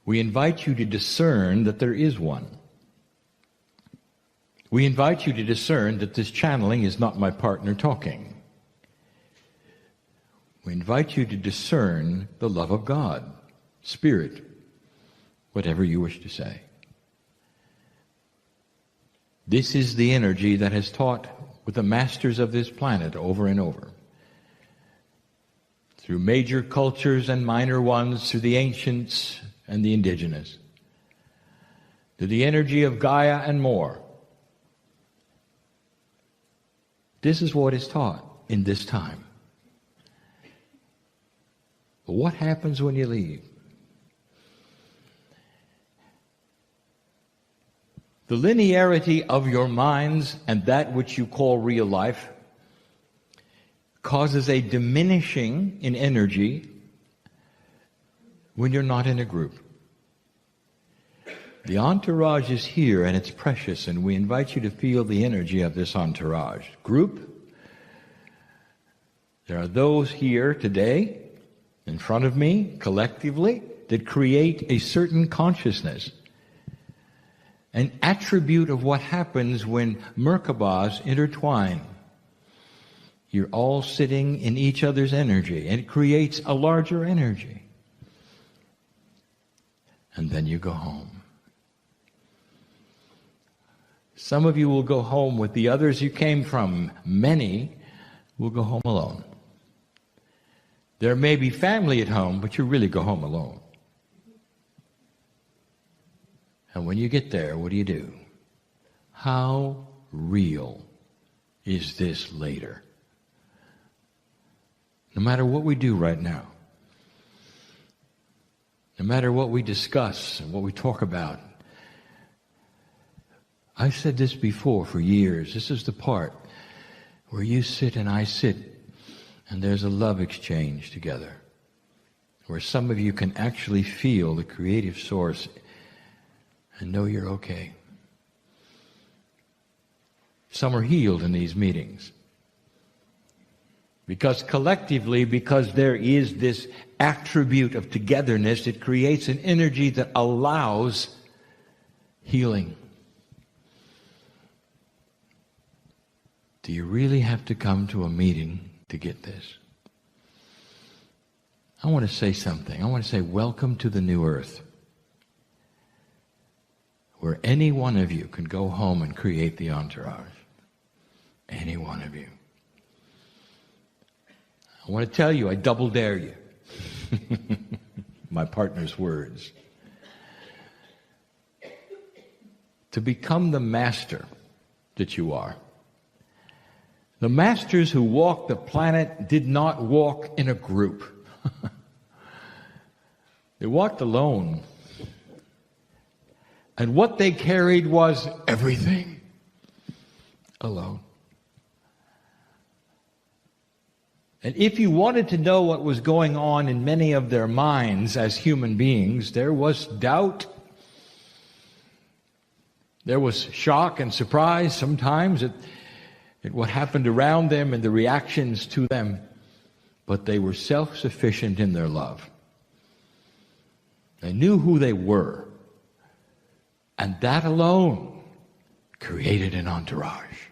We invite you to discern that there is one. We invite you to discern that this channeling is not my partner talking. We invite you to discern the love of God, Spirit, whatever you wish to say. This is the energy that has taught with the masters of this planet over and over. Through major cultures and minor ones, through the ancients and the indigenous. To the energy of Gaia and more. This is what is taught in this time. But what happens when you leave? The linearity of your minds and that which you call real life causes a diminishing in energy when you're not in a group. The entourage is here and it's precious, and we invite you to feel the energy of this entourage. Group, there are those here today in front of me collectively that create a certain consciousness. An attribute of what happens when Merkabahs intertwine. You're all sitting in each other's energy, and it creates a larger energy. And then you go home. Some of you will go home with the others you came from. Many will go home alone. There may be family at home, but you really go home alone. And when you get there, what do? How real is this later? No matter what we do right now, no matter what we discuss and what we talk about, I've said this before for years. This is the part where you sit and I sit, and there's a love exchange together, where some of you can actually feel the creative source and know you're okay. Some are healed in these meetings. Because collectively, because there is this attribute of togetherness, it creates an energy that allows healing. Do you really have to come to a meeting to get this? I want to say something. I want to say welcome to the new earth, where any one of you can go home and create the entourage. Any one of you. I want to tell you, I double dare you. My partner's words. To become the master that you are. The masters who walked the planet did not walk in a group. They walked alone. And what they carried was everything alone. And if you wanted to know what was going on in many of their minds as human beings, there was doubt. There was shock and surprise sometimes at what happened around them and the reactions to them. But they were self-sufficient in their love. They knew who they were. And that alone created an entourage.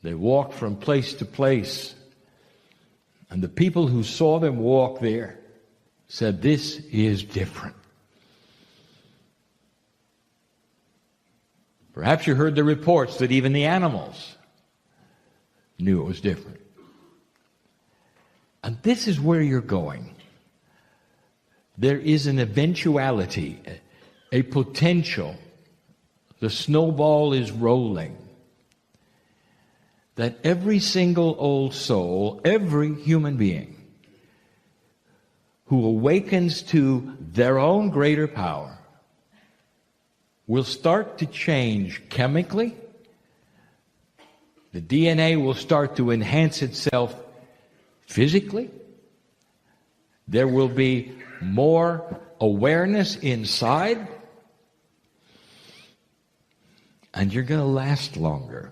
They walked from place to place. And the people who saw them walk there said, this is different. Perhaps you heard the reports that even the animals knew it was different. And this is where you're going. There is an eventuality, a potential. The snowball is rolling. That every single old soul, every human being who awakens to their own greater power will start to change chemically The DNA will start to enhance itself physically. There will be more awareness inside. And you're going to last longer.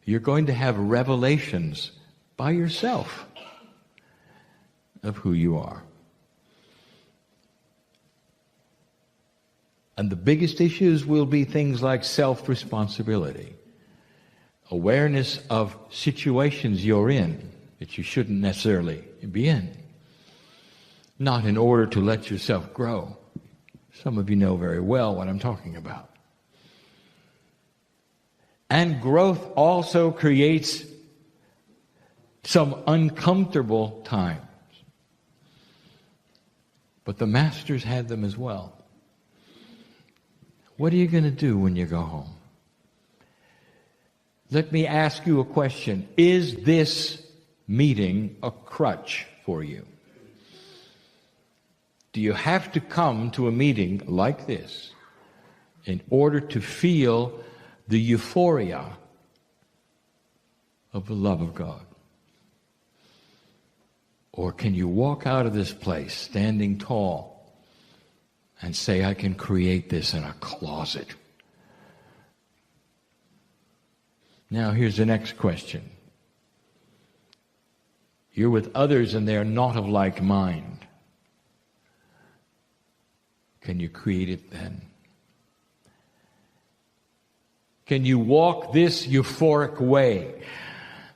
You're going to have revelations by yourself of who you are. And the biggest issues will be things like self-responsibility, awareness of situations you're in that you shouldn't necessarily be in, not in order to let yourself grow. Some of you know very well what I'm talking about. And growth also creates some uncomfortable times. But the masters had them as well. What are you going to do when you go home? Let me ask you a question. Is this meeting a crutch for you? Do you have to come to a meeting like this in order to feel the euphoria of the love of God? Or can you walk out of this place standing tall and say, I can create this in a closet? Now here's the next question. You're with others and they're not of like mind. Can you create it then? Can you walk this euphoric way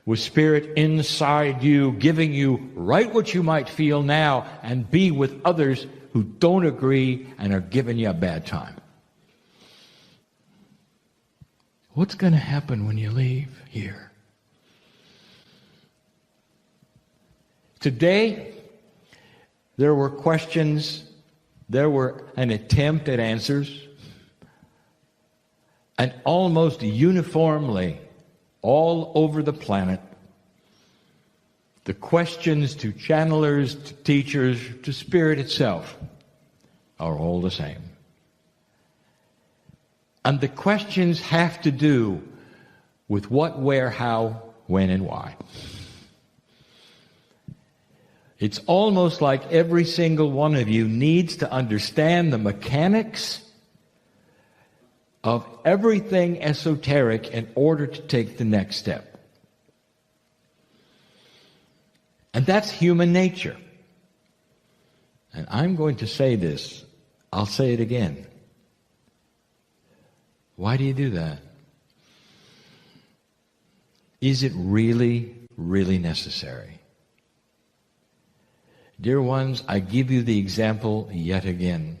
with Spirit inside you, giving you right what you might feel now, and be with others who don't agree and are giving you a bad time? What's going to happen when you leave here? Today, there were questions, there were an attempt at answers, and almost uniformly, all over the planet, the questions to channelers, to teachers, to Spirit itself are all the same. And the questions have to do with what, where, how, when, and why. It's almost like every single one of you needs to understand the mechanics of everything esoteric in order to take the next step. And that's human nature. And I'm going to say this. I'll say it again. Why do you do that? Is it really, really necessary? Dear ones, I give you the example yet again.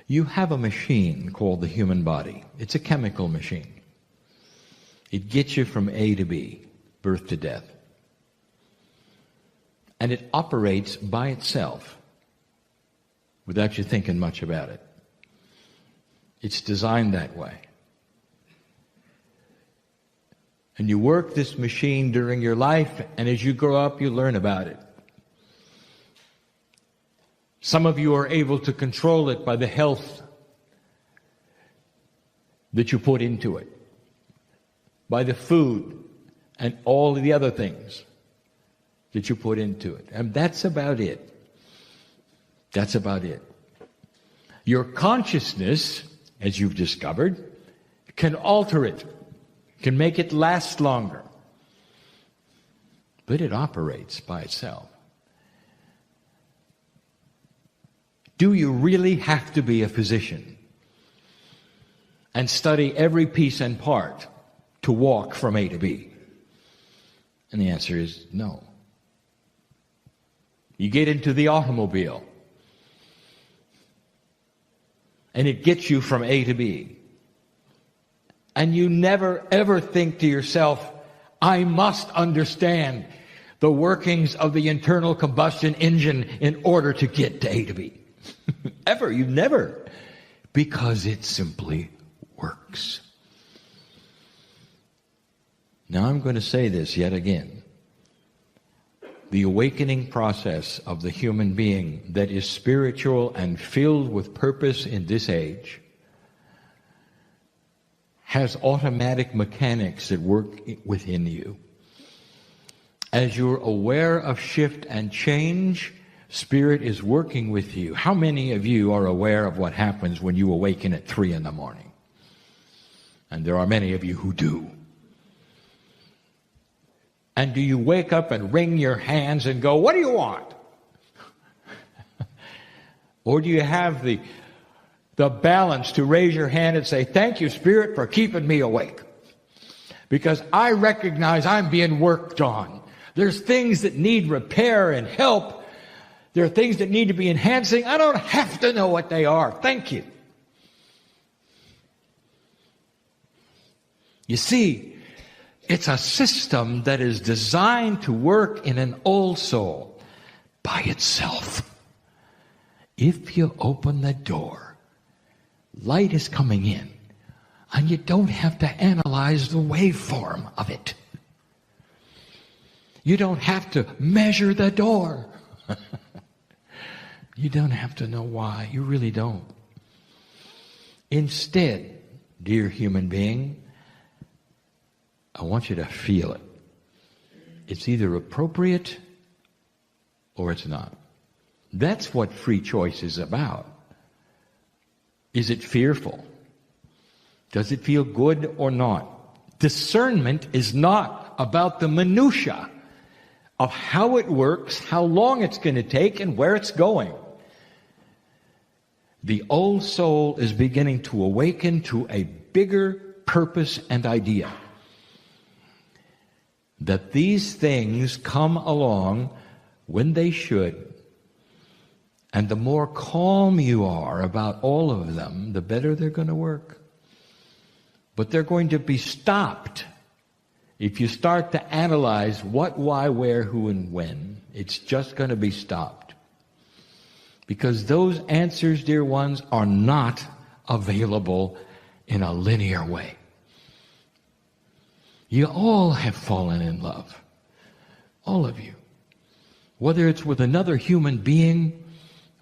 You have a machine called the human body. It's a chemical machine. It gets you from A to B, birth to death. And it operates by itself without you thinking much about it. It's designed that way. And you work this machine during your life, and as you grow up, you learn about it. Some of you are able to control it by the health that you put into it, by the food and all the other things that you put into it. And that's about it. That's about it. Your consciousness, as you've discovered, can alter it, can make it last longer. But it operates by itself. Do you really have to be a physician and study every piece and part to walk from A to B? And the answer is no. You get into the automobile, and it gets you from A to B. And you never ever think to yourself, I must understand the workings of the internal combustion engine in order to get to A to B. Ever. You never. Because it simply works. Now I'm going to say this yet again. The awakening process of the human being that is spiritual and filled with purpose in this age has automatic mechanics that work within you. As you're aware of shift and change, Spirit is working with you. How many of you are aware of what happens when you awaken at 3 in the morning? And there are many of you who do. And do you wake up and wring your hands and go, what do you want? Or do you have the balance to raise your hand and say, thank you, Spirit, for keeping me awake? Because I recognize I'm being worked on. There's things that need repair and help. There are things that need to be enhancing. I don't have to know what they are. Thank you. You see, it's a system that is designed to work in an old soul by itself. If you open the door, light is coming in, and you don't have to analyze the waveform of it. You don't have to measure the door. You don't have to know why. You really don't. Instead, dear human being, I want you to feel it. It's either appropriate or it's not. That's what free choice is about. Is it fearful? Does it feel good or not? Discernment is not about the minutia of how it works, how long it's going to take, and where it's going. The old soul is beginning to awaken to a bigger purpose and idea. That these things come along when they should. And the more calm you are about all of them, the better they're going to work. But they're going to be stopped if you start to analyze what, why, where, who, and when. It's just going to be stopped. Because those answers, dear ones, are not available in a linear way. You all have fallen in love. All of you. Whether it's with another human being,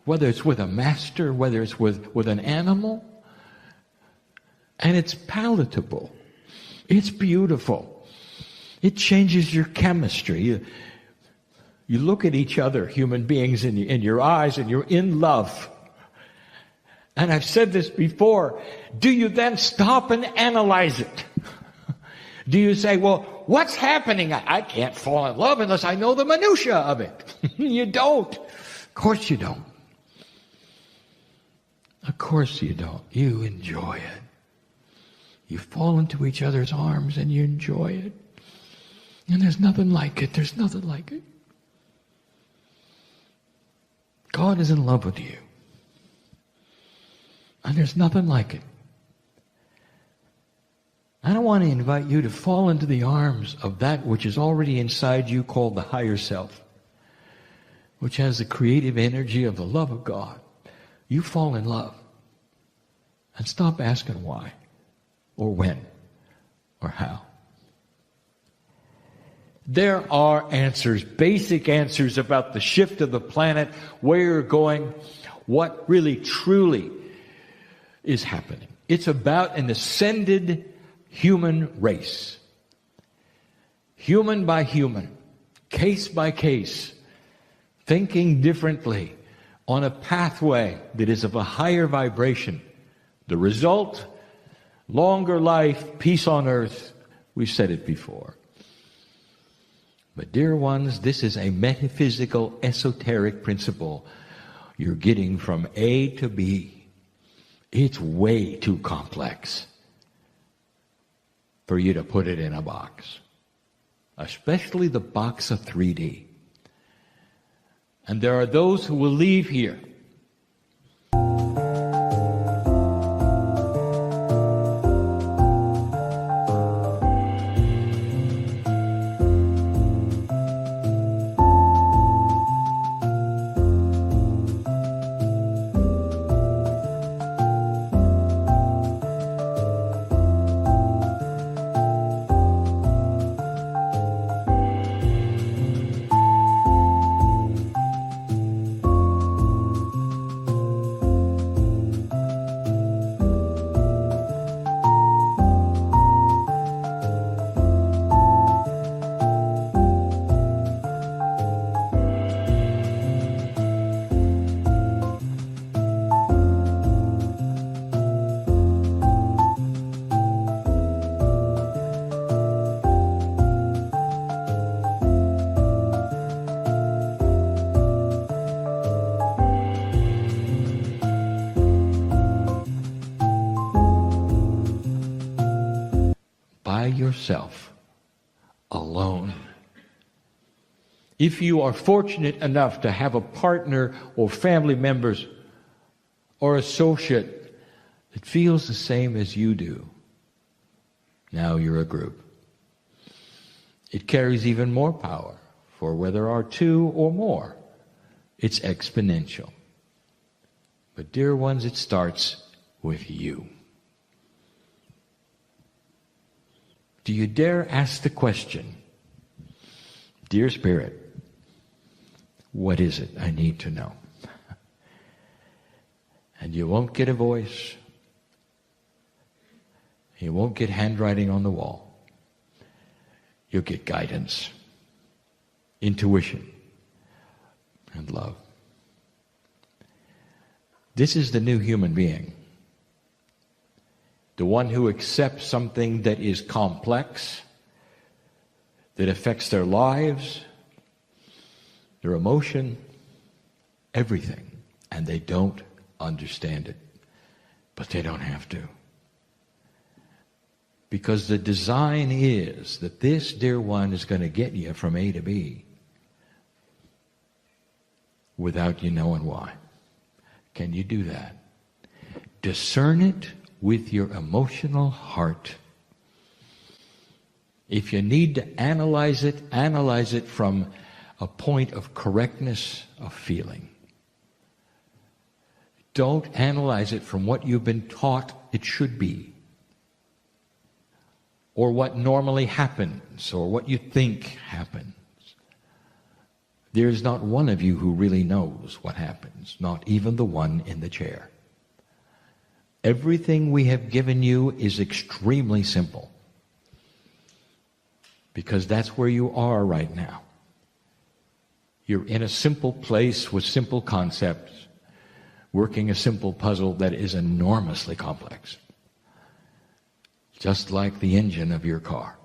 whether it's with a master, whether it's with an animal. And it's palatable. It's beautiful. It changes your chemistry. You look at each other, human beings, in your eyes, and you're in love. And I've said this before. Do you then stop and analyze it? Do you say, well, what's happening? I can't fall in love unless I know the minutia of it. You don't. Of course you don't. Of course you don't. You enjoy it. You fall into each other's arms and you enjoy it. And there's nothing like it. There's nothing like it. God is in love with you. And there's nothing like it. I don't want to invite you to fall into the arms of that which is already inside you, called the higher self, which has the creative energy of the love of God. You fall in love. And stop asking why, or when, or how. There are answers, basic answers about the shift of the planet, where you're going, what really truly is happening. It's about an ascended human race. Human by human, case by case, thinking differently on a pathway that is of a higher vibration. The result, longer life, peace on earth. We've said it before. But dear ones, this is a metaphysical, esoteric principle you're getting from A to B. It's way too complex for you to put it in a box, especially the box of 3D. And there are those who will leave here yourself alone. If you are fortunate enough to have a partner or family members or associate that feels the same as you do, now you're a group. It carries even more power, for where there are two or more, it's exponential. But dear ones, it starts with you. Do you dare ask the question, dear Spirit, what is it I need to know? And you won't get a voice. You won't get handwriting on the wall. You'll get guidance, intuition, and love. This is the new human being. The one who accepts something that is complex, that affects their lives, their emotion, everything, and they don't understand it. But they don't have to. Because the design is that this, dear one, is going to get you from A to B without you knowing why. Can you do that? Discern it with your emotional heart. If you need to analyze it from a point of correctness of feeling. Don't analyze it from what you've been taught it should be, or what normally happens, or what you think happens. There is not one of you who really knows what happens, not even the one in the chair. Everything we have given you is extremely simple, because that's where you are right now. You're in a simple place with simple concepts, working a simple puzzle that is enormously complex. Just like the engine of your car.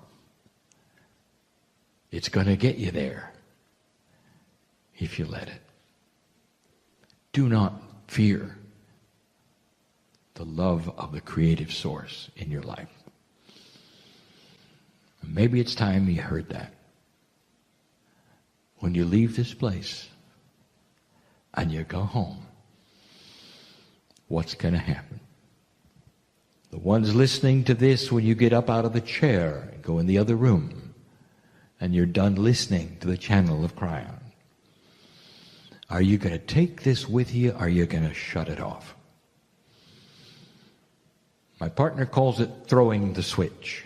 It's going to get you there if you let it. Do not fear the love of the creative source in your life. Maybe it's time you heard that. When you leave this place and you go home, what's going to happen? The ones listening to this, when you get up out of the chair and go in the other room and you're done listening to the channel of Kryon, are you going to take this with you, or are you going to shut it off? My partner calls it throwing the switch.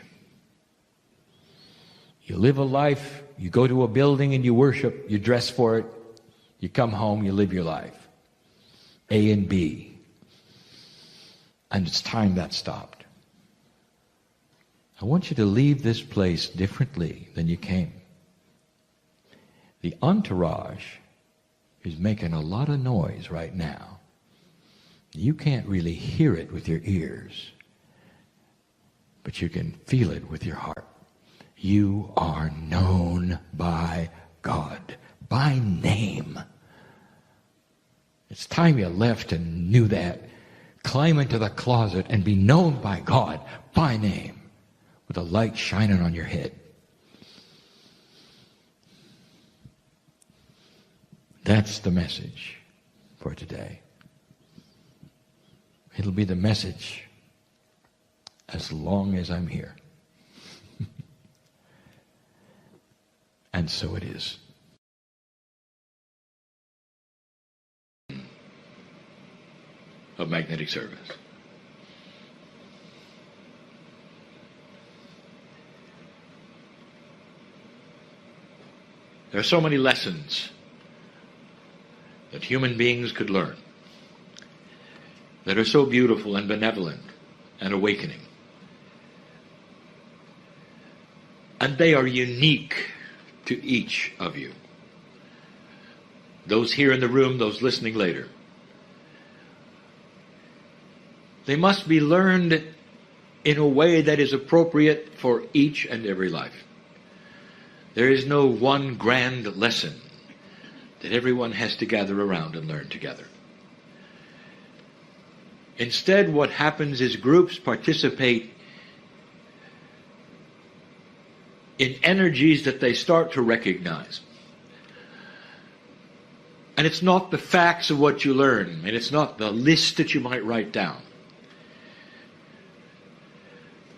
You live a life, you go to a building and you worship, you dress for it, you come home, you live your life. A and B. And it's time that stopped. I want you to leave this place differently than you came. The entourage is making a lot of noise right now. You can't really hear it with your ears, but you can feel it with your heart. You are known by God, by name. It's time you left and knew that. Climb into the closet and be known by God, by name, with a light shining on your head. That's the message for today. It'll be the message as long as I'm here. And so it is. Of magnetic service. There are so many lessons that human beings could learn that are so beautiful and benevolent and awakening. And they are unique to each of you. Those here in the room, those listening later. They must be learned in a way that is appropriate for each and every life. There is no one grand lesson that everyone has to gather around and learn together. Instead, what happens is groups participate in energies that they start to recognize. And it's not the facts of what you learn, and it's not the list that you might write down.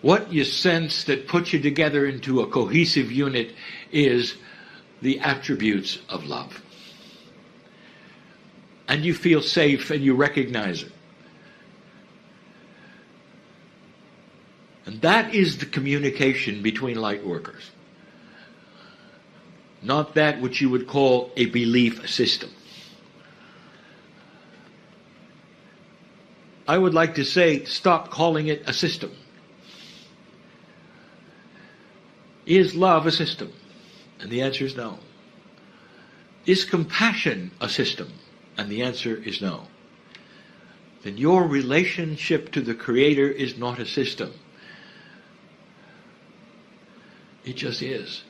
What you sense that puts you together into a cohesive unit is the attributes of love. And you feel safe and you recognize it. And that is the communication between light workers. Not that which you would call a belief system. I would like to say, stop calling it a system. Is love a system? And the answer is no. Is compassion a system? And the answer is no. Then your relationship to the Creator is not a system. It just is.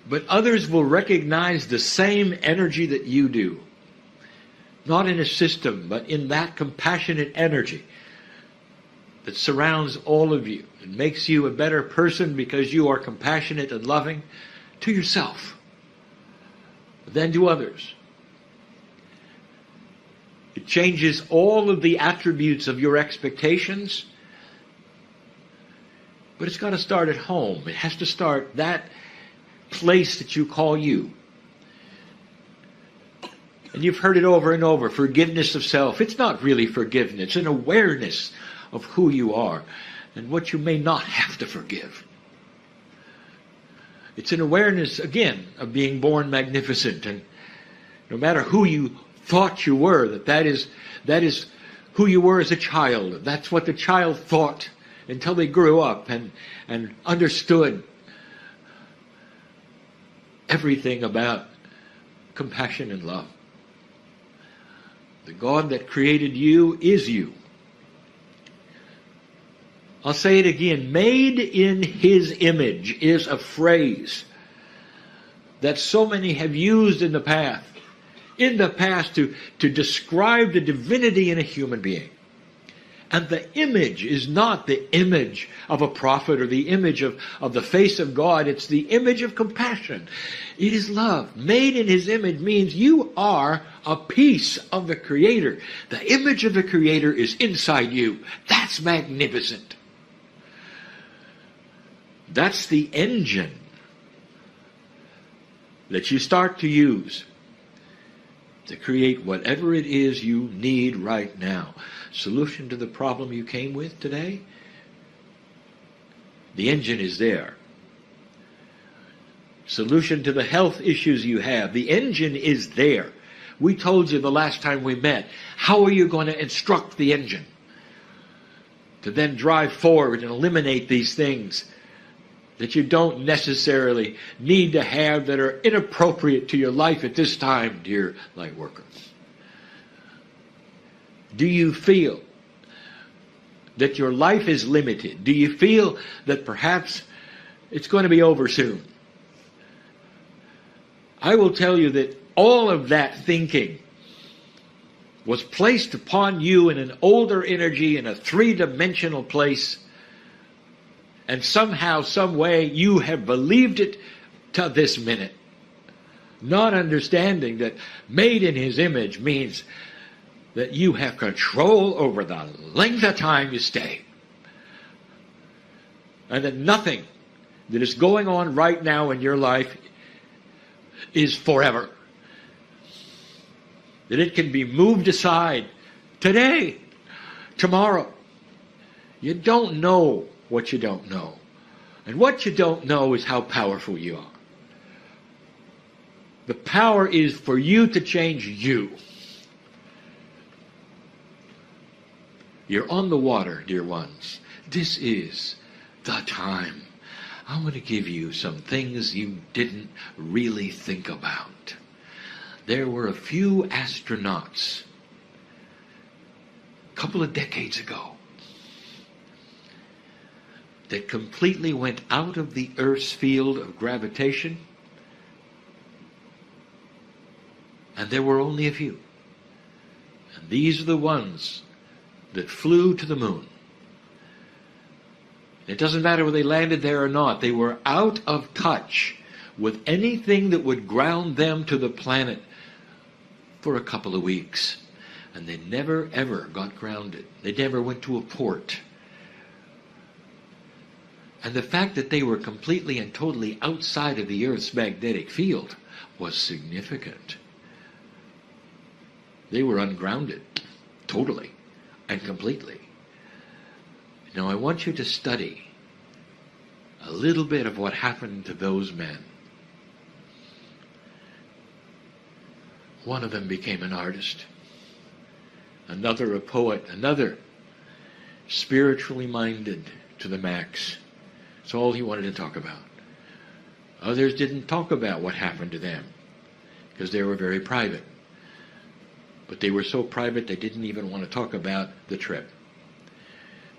But others will recognize the same energy that you do. Not in a system, but in that compassionate energy that surrounds all of you. It makes you a better person because you are compassionate and loving to yourself, but then to others. It changes all of the attributes of your expectations, but it's got to start at home. It has to start that place that you call you. And you've heard it over and over, forgiveness of self. It's not really forgiveness. It's an awareness of who you are and what you may not have to forgive. It's an awareness, again, of being born magnificent. And no matter who you thought you were, that is who you were as a child. That's what the child thought until they grew up and understood everything about compassion and love. The God that created you is you. I'll say it again. Made in His image is a phrase that so many have used in the past to describe the divinity in a human being. And the image is not the image of a prophet or the image of the face of God. It's the image of compassion. It is love. Made in His image means you are a piece of the Creator. The image of the Creator is inside you. That's magnificent. That's the engine that you start to use to create whatever it is you need right now. Solution to the problem you came with today? The engine is there. Solution to the health issues you have? The engine is there. We told you the last time we met. How are you going to instruct the engine to then drive forward and eliminate these things that you don't necessarily need to have, that are inappropriate to your life at this time, dear light worker? Do you feel that your life is limited? Do you feel that perhaps it's going to be over soon? I will tell you that all of that thinking was placed upon you in an older energy, in a three-dimensional place, and somehow, some way, you have believed it to this minute, not understanding that made in His image means that you have control over the length of time you stay. And that nothing that is going on right now in your life is forever. That it can be moved aside today, tomorrow. You don't know what you don't know. And what you don't know is how powerful you are. The power is for you to change you. You're on the water, dear ones. This is the time. I'm going to give you some things you didn't really think about. There were a few astronauts a couple of decades ago that completely went out of the Earth's field of gravitation, and there were only a few. And these are the ones that flew to the moon. It doesn't matter whether they landed there or not. They were out of touch with anything that would ground them to the planet for a couple of weeks. And they never, ever got grounded. They never went to a port. And the fact that they were completely and totally outside of the Earth's magnetic field was significant. They were ungrounded, totally and completely. Now I want you to study a little bit of what happened to those men. One of them became an artist, another a poet, another spiritually minded to the max. That's all he wanted to talk about. Others didn't talk about what happened to them because they were very private. But they were so private they didn't even want to talk about the trip,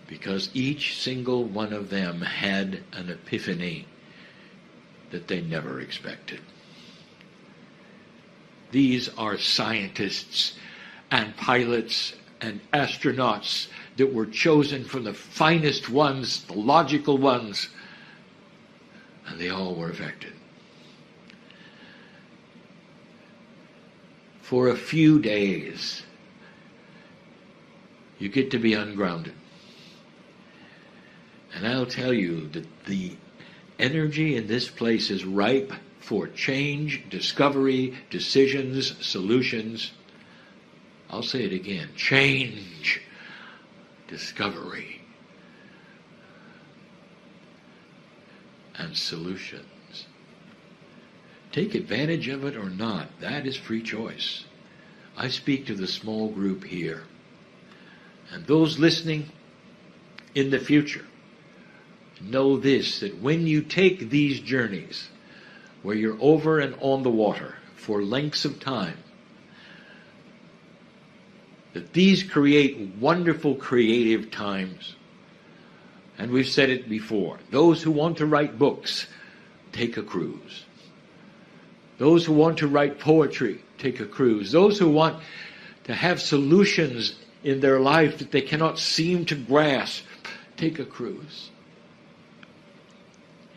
because each single one of them had an epiphany that they never expected. These are scientists and pilots and astronauts that were chosen from the finest ones, the logical ones, and they all were affected. For a few days, you get to be ungrounded. And I'll tell you that the energy in this place is ripe for change, discovery, decisions, solutions. I'll say it again. Change, discovery, and solutions. Take advantage of it or not. That is free choice. I speak to the small group here. And those listening in the future, know this, that when you take these journeys, where you're over and on the water for lengths of time, that these create wonderful creative times. And we've said it before. Those who want to write books, take a cruise. Those who want to write poetry, take a cruise. Those who want to have solutions in their life that they cannot seem to grasp, take a cruise.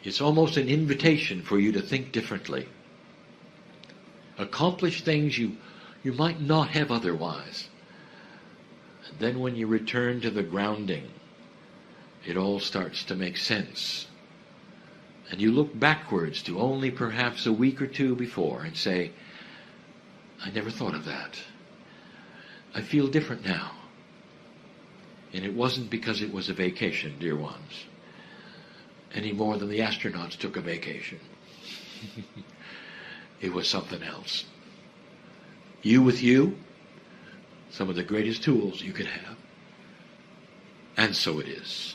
It's almost an invitation for you to think differently. Accomplish things you might not have otherwise. And then when you return to the grounding, it all starts to make sense. And you look backwards to only perhaps a week or two before and say, I never thought of that. I feel different now. And it wasn't because it was a vacation, dear ones, any more than the astronauts took a vacation. It was something else. You with you, some of the greatest tools you could have. And so it is.